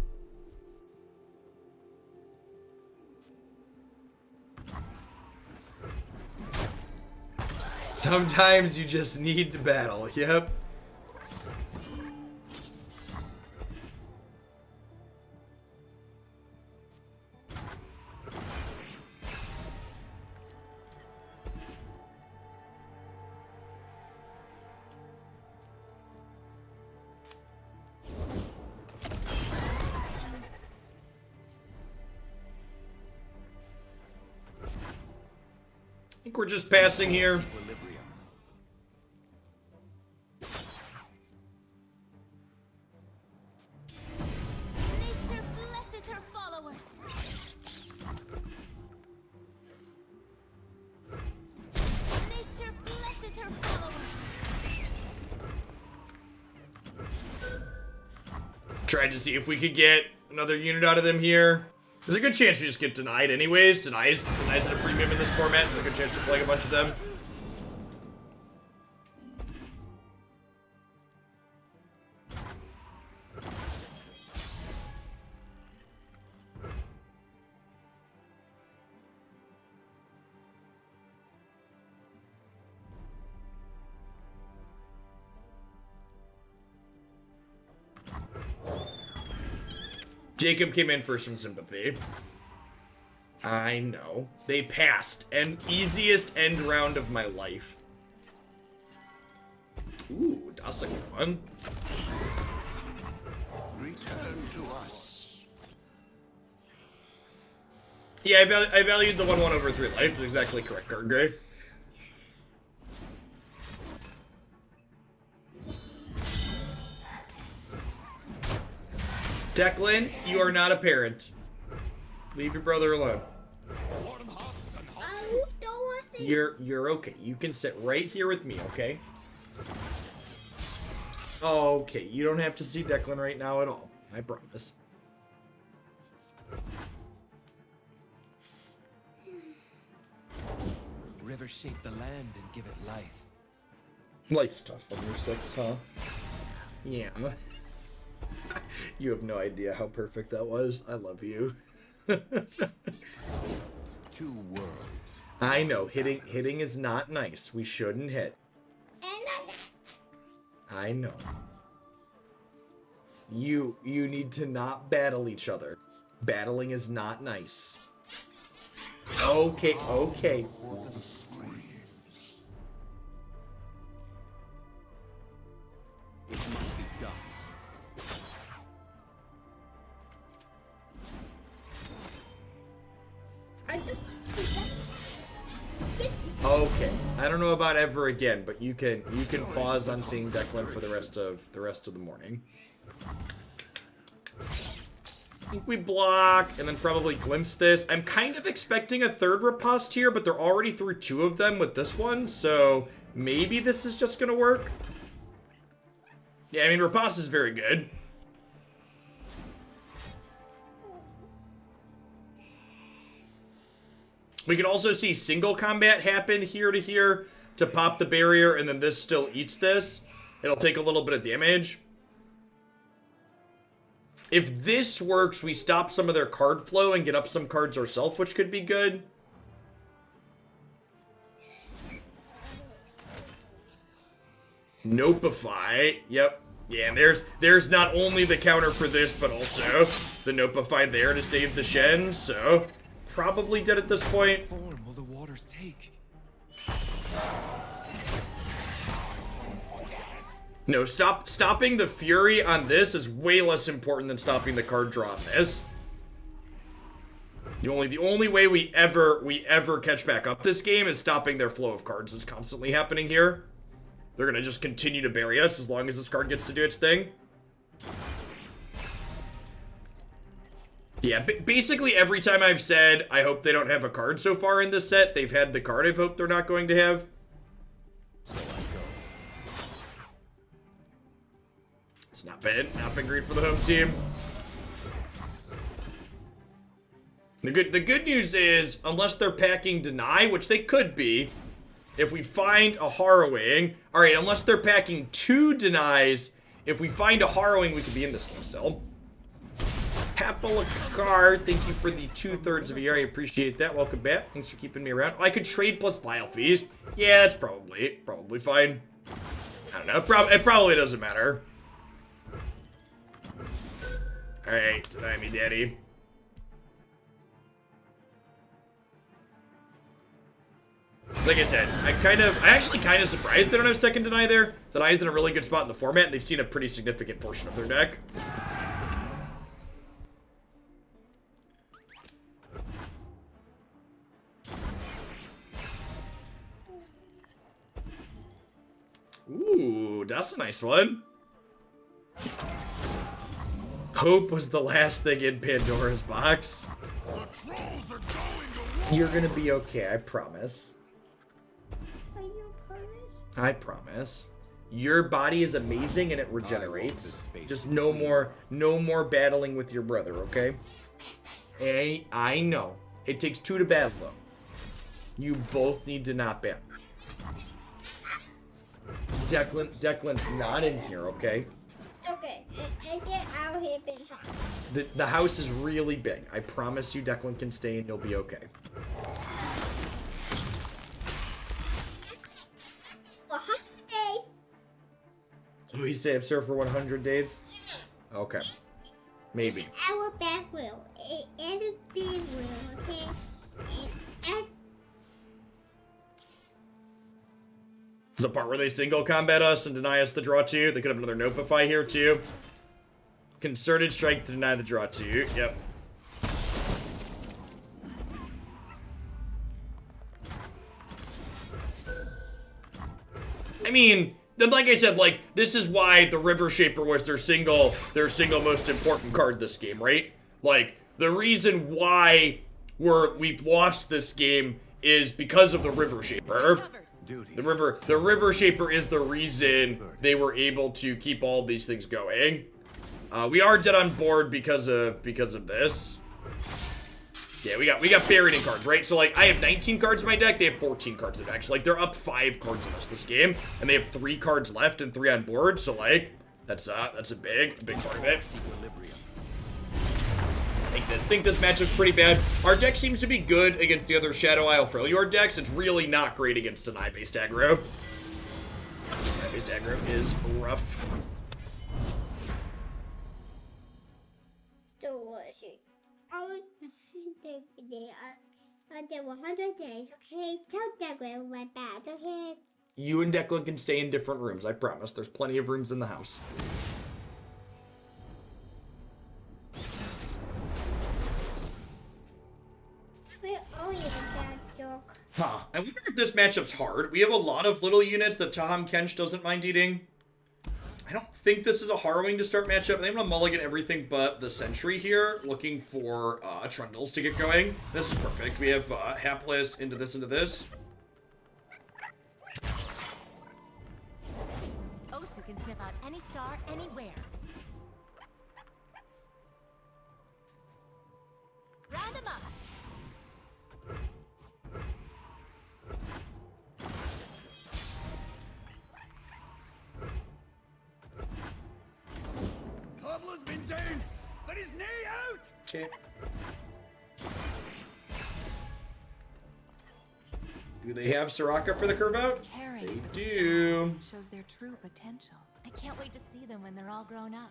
[SPEAKER 1] Sometimes you just need to battle, yep. I think we're just passing here.
[SPEAKER 8] Equilibrium.
[SPEAKER 6] Nature blesses her followers. Nature blesses her followers.
[SPEAKER 1] Tried to see if we could get another unit out of them here. There's a good chance we just get denied anyways. Denies at a premium in this format. There's a good chance to play a bunch of them. Jacob came in for some sympathy. I know. They passed. And easiest end round of my life. Ooh, that's a good one.
[SPEAKER 2] Return to us.
[SPEAKER 1] Yeah, I valued the 1/1 over 3 life. Exactly correct, Card Gray. Declan, you are not a parent. Leave your brother alone. You're okay. You can sit right here with me, okay? Okay, you don't have to see Declan right now at all. I promise.
[SPEAKER 9] Rivers shape the land and give it life.
[SPEAKER 1] Life's tough when you're 6, huh? Yeah. You have no idea how perfect that was. I love you.
[SPEAKER 8] 2 worlds.
[SPEAKER 1] I know, hitting is not nice. We shouldn't hit. I know. You need to not battle each other. Battling is not nice. Okay, okay.
[SPEAKER 8] It must be done.
[SPEAKER 1] Okay. I don't know about ever again, but you can pause on seeing Declan for the rest of the morning. I think we block and then probably glimpse this. I'm kind of expecting a third riposte here, but they're already through 2 of them with this one, so maybe this is just gonna work. Yeah, I mean, riposte is very good. We can also see single combat happen here to here to pop the barrier, and then this still eats this. It'll take a little bit of damage. If this works, we stop some of their card flow and get up some cards ourselves, which could be good. Nopeify. Yep. Yeah, and there's not only the counter for this, but also the Nopeify there to save the Shen, so probably dead at this point.
[SPEAKER 9] Form will the waters take?
[SPEAKER 1] No, stopping the Fury on this is way less important than stopping the card draw on this. The only way we ever catch back up this game is stopping their flow of cards that's constantly happening here. They're gonna just continue to bury us as long as this card gets to do its thing. Yeah, basically every time I've said I hope they don't have a card so far in this set, they've had the card I've hoped they're not going to have. It's not been great for the home team. The good news is, unless they're packing Deny, which they could be, if we find a Harrowing, alright, unless they're packing 2 Denies, if we find a Harrowing, we could be in this game still. Papalakar, thank you for the 2/3 of a year. I appreciate that. Welcome back. Thanks for keeping me around. Oh, I could trade plus Vile Feast. Yeah, that's probably fine. I don't know. It probably doesn't matter. Alright, deny me, daddy. Like I said, I'm actually kind of surprised they don't have second Deny there. Deny's in a really good spot in the format, and they've seen a pretty significant portion of their deck. Ooh, that's a nice one. Hope was the last thing in Pandora's box.
[SPEAKER 2] The trolls are going to war.
[SPEAKER 1] You're gonna be okay, I promise.
[SPEAKER 6] Are you promise?
[SPEAKER 1] I promise. Your body is amazing and it regenerates. Just no more battling with your brother, okay? Hey, I know. It takes 2 to battle though. You both need to not battle. Declan's not in here, okay?
[SPEAKER 6] Okay, and get out here, big house.
[SPEAKER 1] The house is really big. I promise you Declan can stay and you'll be okay.
[SPEAKER 6] 100 days.
[SPEAKER 1] We say I've served for 100 days? Okay. Maybe.
[SPEAKER 10] Our back wheel and a big wheel, okay? And
[SPEAKER 1] There's a part where they single combat us and deny us the draw 2. They could have another Notify here too. Concerted strike to deny the draw 2. Yep. I mean, then like I said, like, this is why the River Shaper was their single most important card this game, right? Like, the reason why we've lost this game is because of the River Shaper. The River Shaper is the reason they were able to keep all these things going. We are dead on board because of this. Yeah, we got buried in cards, right? So like I have 19 cards in my deck, they have 14 cards in the deck. So like they're up 5 cards in this game, and they have 3 cards left and 3 on board. So like that's a big part of it. I think this matchup's pretty bad. Our deck seems to be good against the other Shadow Isle Freljord decks. It's really not great against Deny-based aggro. Deny-based aggro is rough.
[SPEAKER 10] so was it? There were 100 days, okay? Tell Declan went bad, okay?
[SPEAKER 1] You and Declan can stay in different rooms, I promise. There's plenty of rooms in the house.
[SPEAKER 10] We're only a bad joke.
[SPEAKER 1] Huh. I wonder if this matchup's hard. We have a lot of little units that Taham Kench doesn't mind eating. I don't think this is a Harrowing to start matchup. I'm going to mulligan everything but the Sentry here, looking for Trundles to get going. This is perfect. We have Hapless into this.
[SPEAKER 6] Osu can sniff out any star anywhere. Round them up.
[SPEAKER 7] Pablo's been down. Got his knee out.
[SPEAKER 1] Okay. Do they have Soraka for the curve out?
[SPEAKER 11] Caring
[SPEAKER 1] They
[SPEAKER 11] for the
[SPEAKER 1] do.
[SPEAKER 11] stars shows their true potential.
[SPEAKER 6] I can't wait to see them when they're all grown up.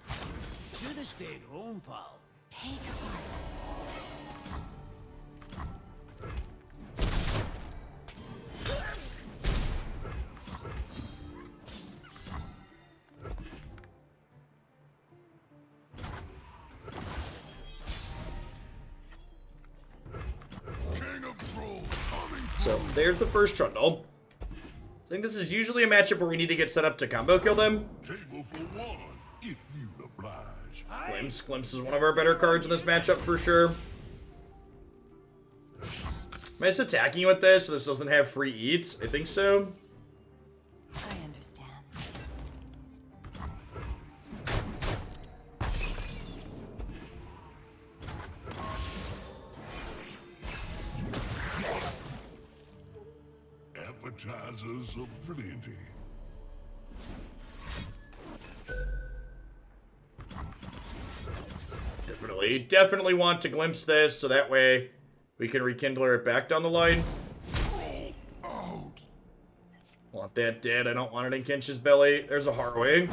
[SPEAKER 7] Should have stayed home, pal.
[SPEAKER 11] Take heart.
[SPEAKER 2] King of Trolls coming
[SPEAKER 1] So there's the first Trundle. I think this is usually a matchup where we need to get set up to combo kill them.
[SPEAKER 2] table for one, if you oblige.
[SPEAKER 1] Glimpse is one of our better cards in this matchup for sure. Am I just attacking with this so this doesn't have free eats? I think so.
[SPEAKER 11] I understand.
[SPEAKER 2] Appetizers aplenty.
[SPEAKER 1] Definitely want to glimpse this so that way we can rekindle it back down the line.
[SPEAKER 2] Out.
[SPEAKER 1] Want that dead. I don't want it in Kench's belly. There's a Harrowing.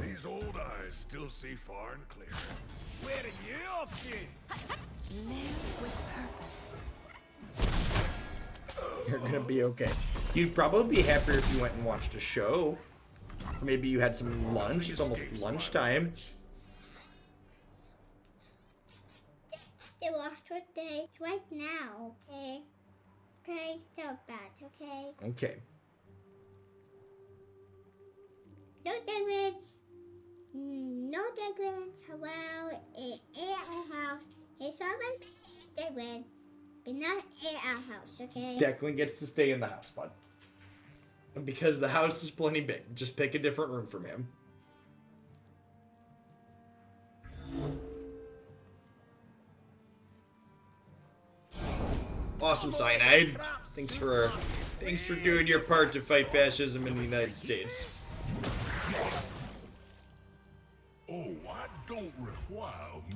[SPEAKER 2] These old eyes still see far and clear.
[SPEAKER 7] Where are you off to?
[SPEAKER 11] Live with purpose.
[SPEAKER 1] You're gonna be okay. You'd probably be happier if you went and watched a show. Or maybe you had some lunch. It's almost lunchtime.
[SPEAKER 10] They were 100 days right now, okay? Okay, tell bad, okay?
[SPEAKER 1] Okay.
[SPEAKER 10] No Declan's. No Declan's. Well, in our house. It's always Declan, but not in our house, okay?
[SPEAKER 1] Declan gets to stay in the house, bud. And because the house is plenty big, just pick a different room from him. Awesome, Cyanide. Thanks for doing your part to fight fascism in the United States.
[SPEAKER 2] Oh, I don't require.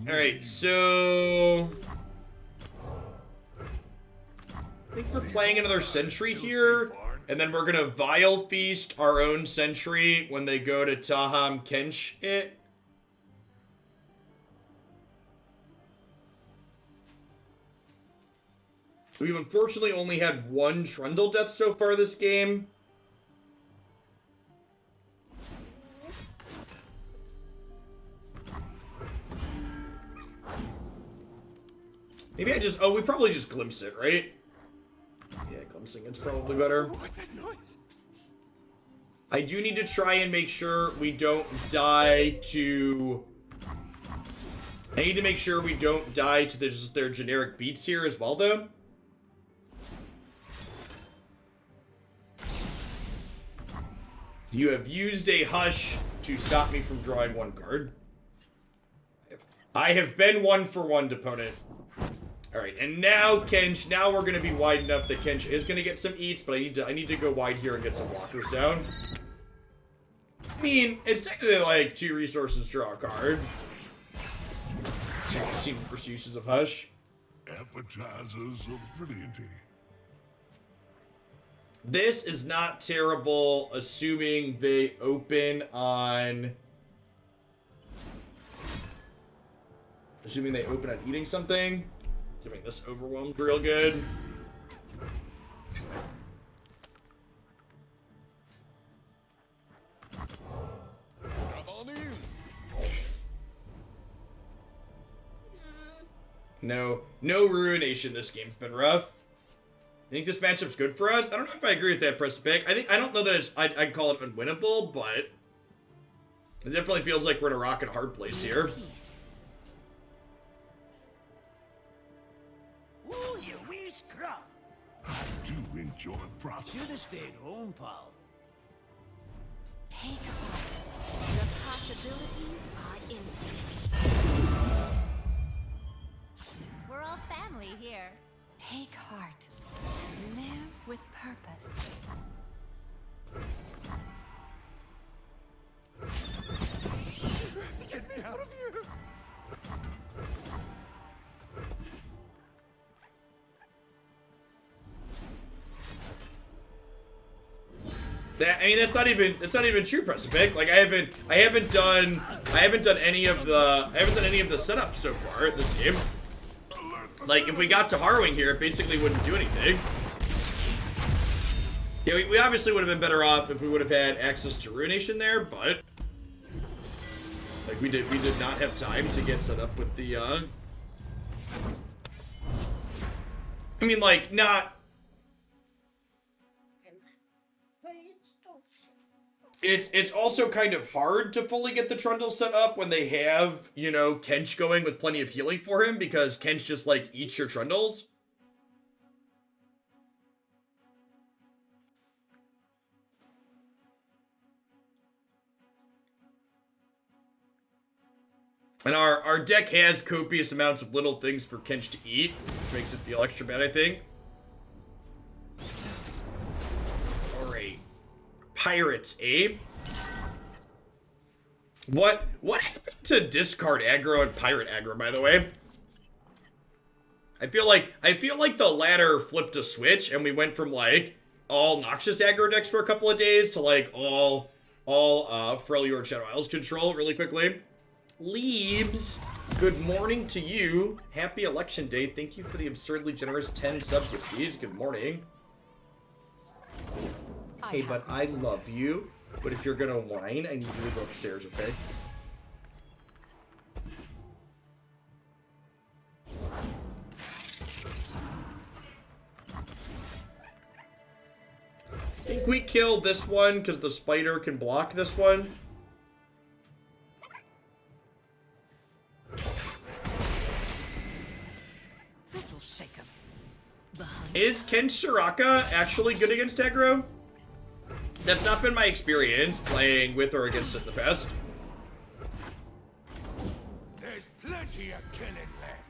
[SPEAKER 1] Alright, so I think we're playing another Sentry here. And then we're gonna Vile Feast our own sentry when they go to Taham Kench it. We've unfortunately only had one Trundle death so far this game. Maybe I just... Oh, we probably just glimpse it, right? Yeah, glimpsing it's probably better.
[SPEAKER 7] What's that noise?
[SPEAKER 1] I do need to try and make sure we don't die to... I need to make sure we don't die to just their generic beats here as well, though. You have used a hush to stop me from drawing one card. I have been 1-for-1, opponent. Alright, and now Kench, now we're gonna be wide enough that Kench is gonna get some eats, but I need to go wide here and get some blockers down. I mean, it's technically like 2 resources draw a card. 16 first uses of Hush.
[SPEAKER 2] Appetizers of brilliancy.
[SPEAKER 1] This is not terrible, assuming they open on... Assuming they open on eating something. Assuming this overwhelmed real good. No Ruination this game's been rough. I think this matchup's good for us. I don't know if I agree with that press pick. I don't know that it's I'd call it unwinnable, but it definitely feels like we're in a rock and hard place here.
[SPEAKER 7] Ooh, you wee scruff.
[SPEAKER 2] I do enjoy process.
[SPEAKER 7] Should have stayed home, pal.
[SPEAKER 11] Take heart.
[SPEAKER 6] The possibilities are infinite.
[SPEAKER 3] We're all family here.
[SPEAKER 11] Take heart. Live with purpose.
[SPEAKER 7] Get me out of here.
[SPEAKER 1] I mean, that's not even true, Precipic. Like I haven't done any of the setups so far this game. Like if we got to Harrowing here, it basically wouldn't do anything. Yeah, we obviously would have been better off if we would have had access to Ruination there, but like we did not have time to get set up with the I mean, like not. It's also kind of hard to fully get the Trundle set up when they have, you know, Kench going with plenty of healing for him, because Kench just, like, eats your Trundles. And our deck has copious amounts of little things for Kench to eat, which makes it feel extra bad, I think. Alright. Pirates, eh? What happened to discard aggro and pirate aggro, by the way? I feel like the latter flipped a switch and we went from like all Noxious aggro decks for a couple of days to like all Freljord Shadow Isles control really quickly. Leaves, good morning to you. Happy election day. Thank you for the absurdly generous 10 sub-gifties. Good morning. Hey, but I love you. But if you're gonna whine, I need you to go upstairs, okay? I think we kill this one because the spider can block this one.
[SPEAKER 11] This'll shake him.
[SPEAKER 1] Is Ken Soraka actually good against aggro? That's not been my experience playing with or against it in the past.
[SPEAKER 2] There's plenty of killing left.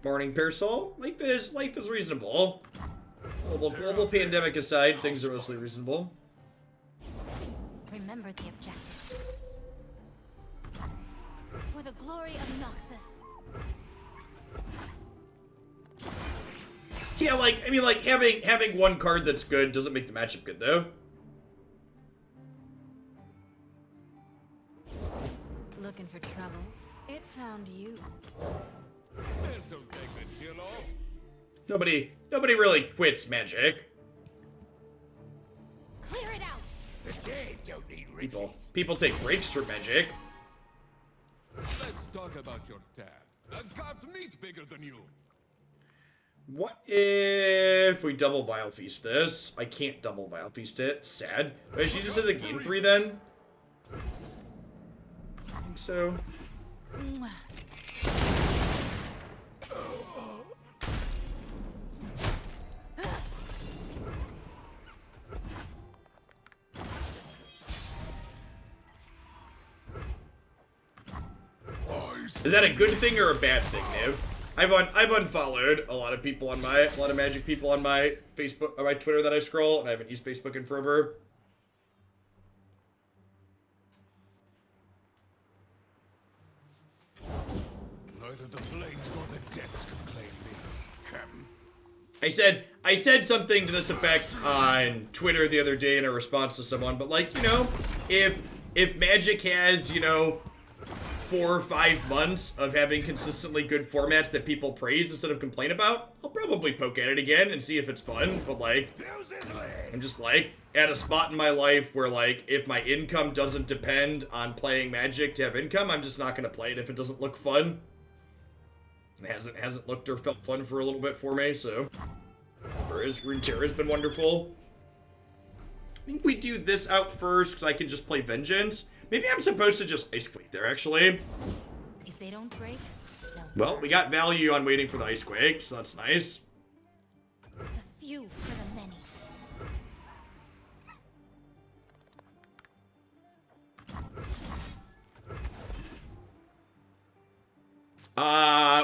[SPEAKER 1] Morning, Pearsall. Life is reasonable. Global pandemic aside, things are mostly reasonable.
[SPEAKER 6] Remember the objectives. For the glory of Noxus.
[SPEAKER 1] Yeah, like, I mean, like, having one card that's good doesn't make the matchup good, though.
[SPEAKER 11] Looking for trouble? It found you.
[SPEAKER 2] This'll take the chill off.
[SPEAKER 1] Nobody really quits Magic.
[SPEAKER 3] Clear it out.
[SPEAKER 2] The dead don't need riches.
[SPEAKER 1] People take breaks from Magic.
[SPEAKER 2] Let's talk about your dad. I've carved meat bigger than you.
[SPEAKER 1] What if we double Vile Feast this? I can't double Vile Feast it. Sad. Wait, she just has a game 3 then? I think so. Is that a good thing or a bad thing, Niv? I've unfollowed a lot of people on a lot of Magic people on my Facebook, on my Twitter that I scroll, and I haven't used Facebook in forever.
[SPEAKER 2] Neither the plains nor the depths can claim me, Captain.
[SPEAKER 1] I said something to this effect on Twitter the other day in a response to someone, but like, you know, if Magic has, you know, 4 or 5 months of having consistently good formats that people praise instead of complain about, I'll probably poke at it again and see if it's fun, but like, I'm just like, at a spot in my life where like, if my income doesn't depend on playing Magic to have income, I'm just not gonna play it if it doesn't look fun. It hasn't looked or felt fun for a little bit for me, so. Whereas Runeterra's been wonderful. I think we do this out first, because I can just play Vengeance. Maybe I'm supposed to just Ice Quake there, actually.
[SPEAKER 3] If they don't break, they'll
[SPEAKER 1] Well, we got value on waiting for the Ice Quake, so that's nice.
[SPEAKER 3] the few for the many.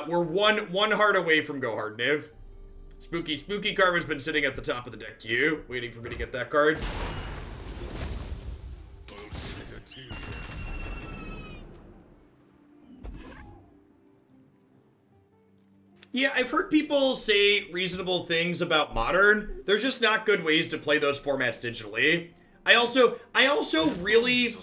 [SPEAKER 1] We're one heart away from Go Hard, Niv. Spooky Karma's been sitting at the top of the deck queue, waiting for me to get that card. Yeah, I've heard people say reasonable things about Modern. There's just not good ways to play those formats digitally. I also really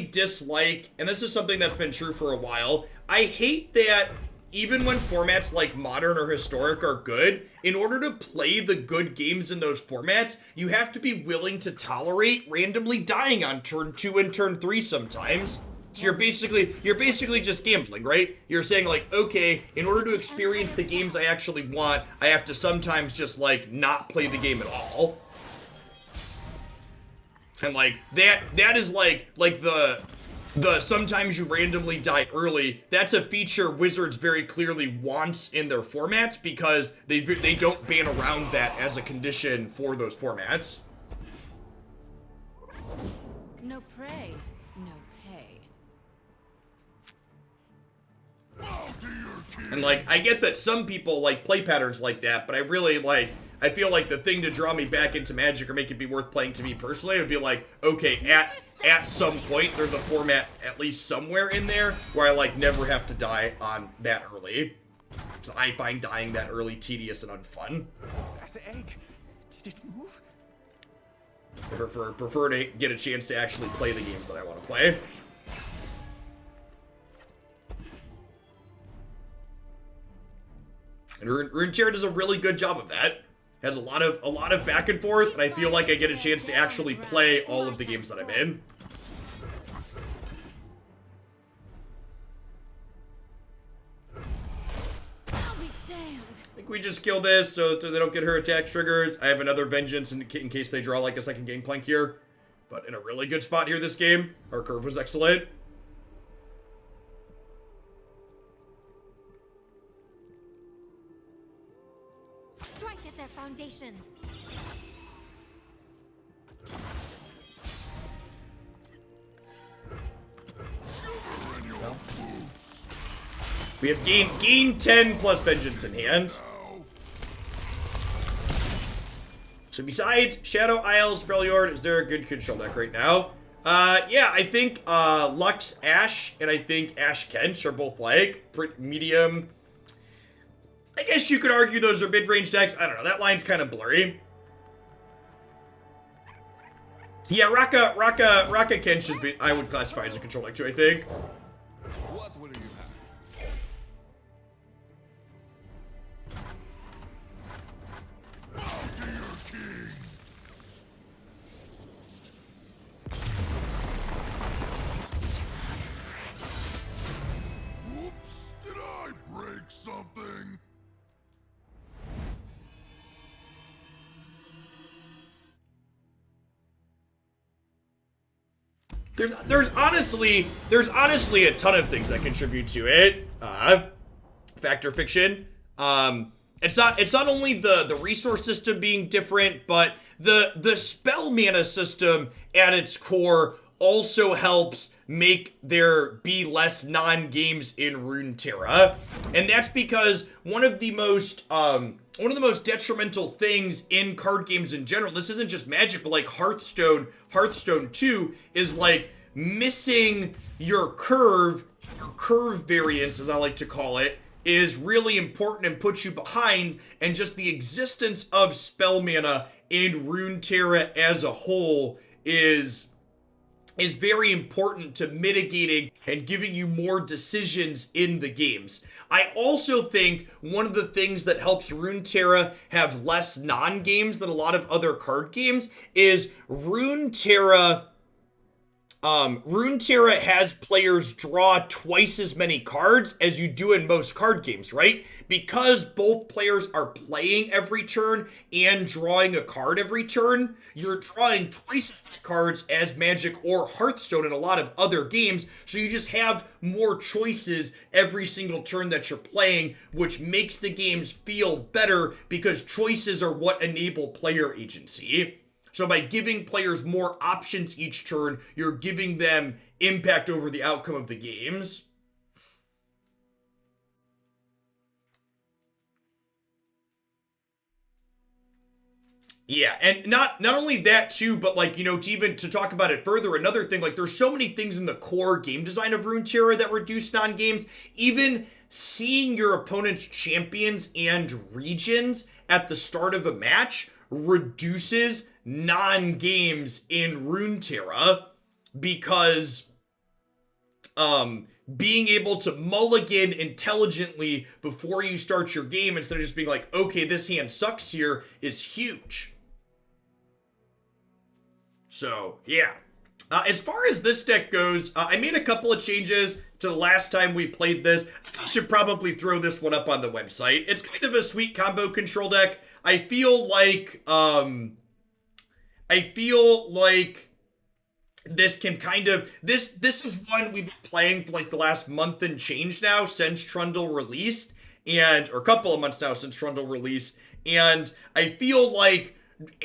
[SPEAKER 1] dislike, and this is something that's been true for a while, I hate that even when formats like Modern or Historic are good, in order to play the good games in those formats, you have to be willing to tolerate randomly dying on turn 2 and turn 3 sometimes. So you're basically just gambling, right? You're saying like, okay, in order to experience the games I actually want, I have to sometimes just like not play the game at all. And like that is like the sometimes you randomly die early. That's a feature Wizards very clearly wants in their formats because they don't ban around that as a condition for those formats.
[SPEAKER 11] No prey, no pay.
[SPEAKER 1] And like, I get that some people like play patterns like that, but I really like, I feel like the thing to draw me back into Magic or make it be worth playing to me personally would be like, okay, at some point there's a format at least somewhere in there where I like never have to die on that early. So I find dying that early tedious and unfun.
[SPEAKER 7] That egg, did it move?
[SPEAKER 1] I prefer to get a chance to actually play the games that I want to play. And Runeterra does a really good job of that. Has a lot of back and forth, and I feel like I get a chance to actually play all of the games that I'm in.
[SPEAKER 11] I'll be damned.
[SPEAKER 1] I think we just kill this so they don't get her attack triggers. I have another Vengeance in case they draw like a second Gangplank here. But in a really good spot here this game. Our curve was excellent.
[SPEAKER 3] Strike at their foundations.
[SPEAKER 1] We have gain 10 plus Vengeance in hand. So besides Shadow Isles, Freljord, is there a good control deck right now? Yeah, I think Lux Ash and I think Ash Kench are both like pretty medium. I guess you could argue those are mid-range decks. I don't know. That line's kind of blurry. Yeah, Raka Kench is I would classify as a control deck too, I think.
[SPEAKER 2] What will you have? Bow to your king. Oops, did I break something?
[SPEAKER 1] There's honestly a ton of things that contribute to it. Factor fiction. It's not only the resource system being different, but the spell mana system at its core also helps make there be less non-games in Runeterra. And that's because one of the most detrimental things in card games in general, this isn't just Magic, but like Hearthstone 2, is like missing your curve variance, as I like to call it, is really important and puts you behind, and just the existence of spell mana in Runeterra as a whole is very important to mitigating and giving you more decisions in the games. I also think one of the things that helps Runeterra have less non-games than a lot of other card games is Runeterra has players draw twice as many cards as you do in most card games, right? Because both players are playing every turn and drawing a card every turn, you're drawing twice as many cards as Magic or Hearthstone in a lot of other games, so you just have more choices every single turn that you're playing, which makes the games feel better because choices are what enable player agency. So by giving players more options each turn, you're giving them impact over the outcome of the games. Yeah, and not only that too, but like, you know, to talk about it further, another thing, like there's so many things in the core game design of Runeterra that reduce non-games. Even seeing your opponent's champions and regions at the start of a match reduces non-games in Runeterra, because being able to mulligan intelligently before you start your game instead of just being like, okay, this hand sucks here, is huge. So, yeah. As far as this deck goes, I made a couple of changes to the last time we played this. I should probably throw this one up on the website. It's kind of a sweet combo control deck. I feel like this can kind of, this is one we've been playing for like the last month and change now since Trundle released, or a couple of months now since Trundle released, and I feel like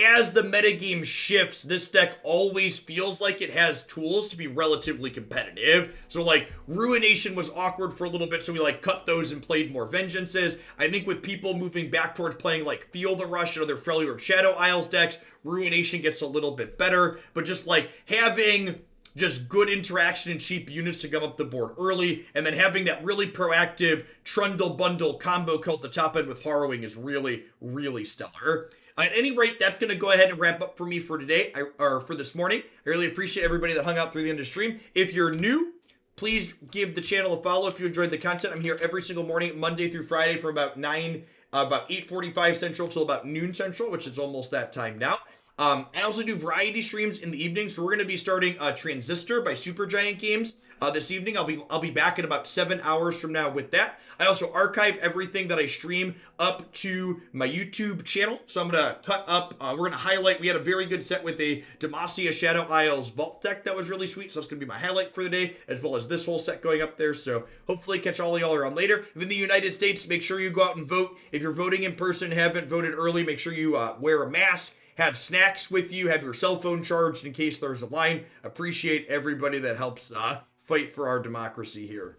[SPEAKER 1] as the metagame shifts, this deck always feels like it has tools to be relatively competitive. So like Ruination was awkward for a little bit, so we like cut those and played more Vengeances. I think with people moving back towards playing like Feel the Rush and other Freljord Shadow Isles decks, Ruination gets a little bit better, but just like having just good interaction and cheap units to come up the board early, and then having that really proactive Trundle bundle combo kill at the top end with Harrowing is really, really stellar. At any rate, that's going to go ahead and wrap up for me for today, or for this morning. I really appreciate everybody that hung out through the end of the stream. If you're new, please give the channel a follow if you enjoyed the content. I'm here every single morning, Monday through Friday, from about 8:45 Central till about noon Central, which is almost that time now. I also do variety streams in the evening, so we're going to be starting Transistor by Supergiant Games this evening. I'll be back in about 7 hours from now with that. I also archive everything that I stream up to my YouTube channel, so I'm going to cut up, we're going to highlight, we had a very good set with a Demacia Shadow Isles Vault deck that was really sweet, so that's going to be my highlight for the day, as well as this whole set going up there, so hopefully catch all of y'all around later. If in the United States, make sure you go out and vote. If you're voting in person, haven't voted early, make sure you wear a mask, have snacks with you, have your cell phone charged in case there's a line. Appreciate everybody that helps fight for our democracy here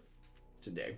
[SPEAKER 1] today.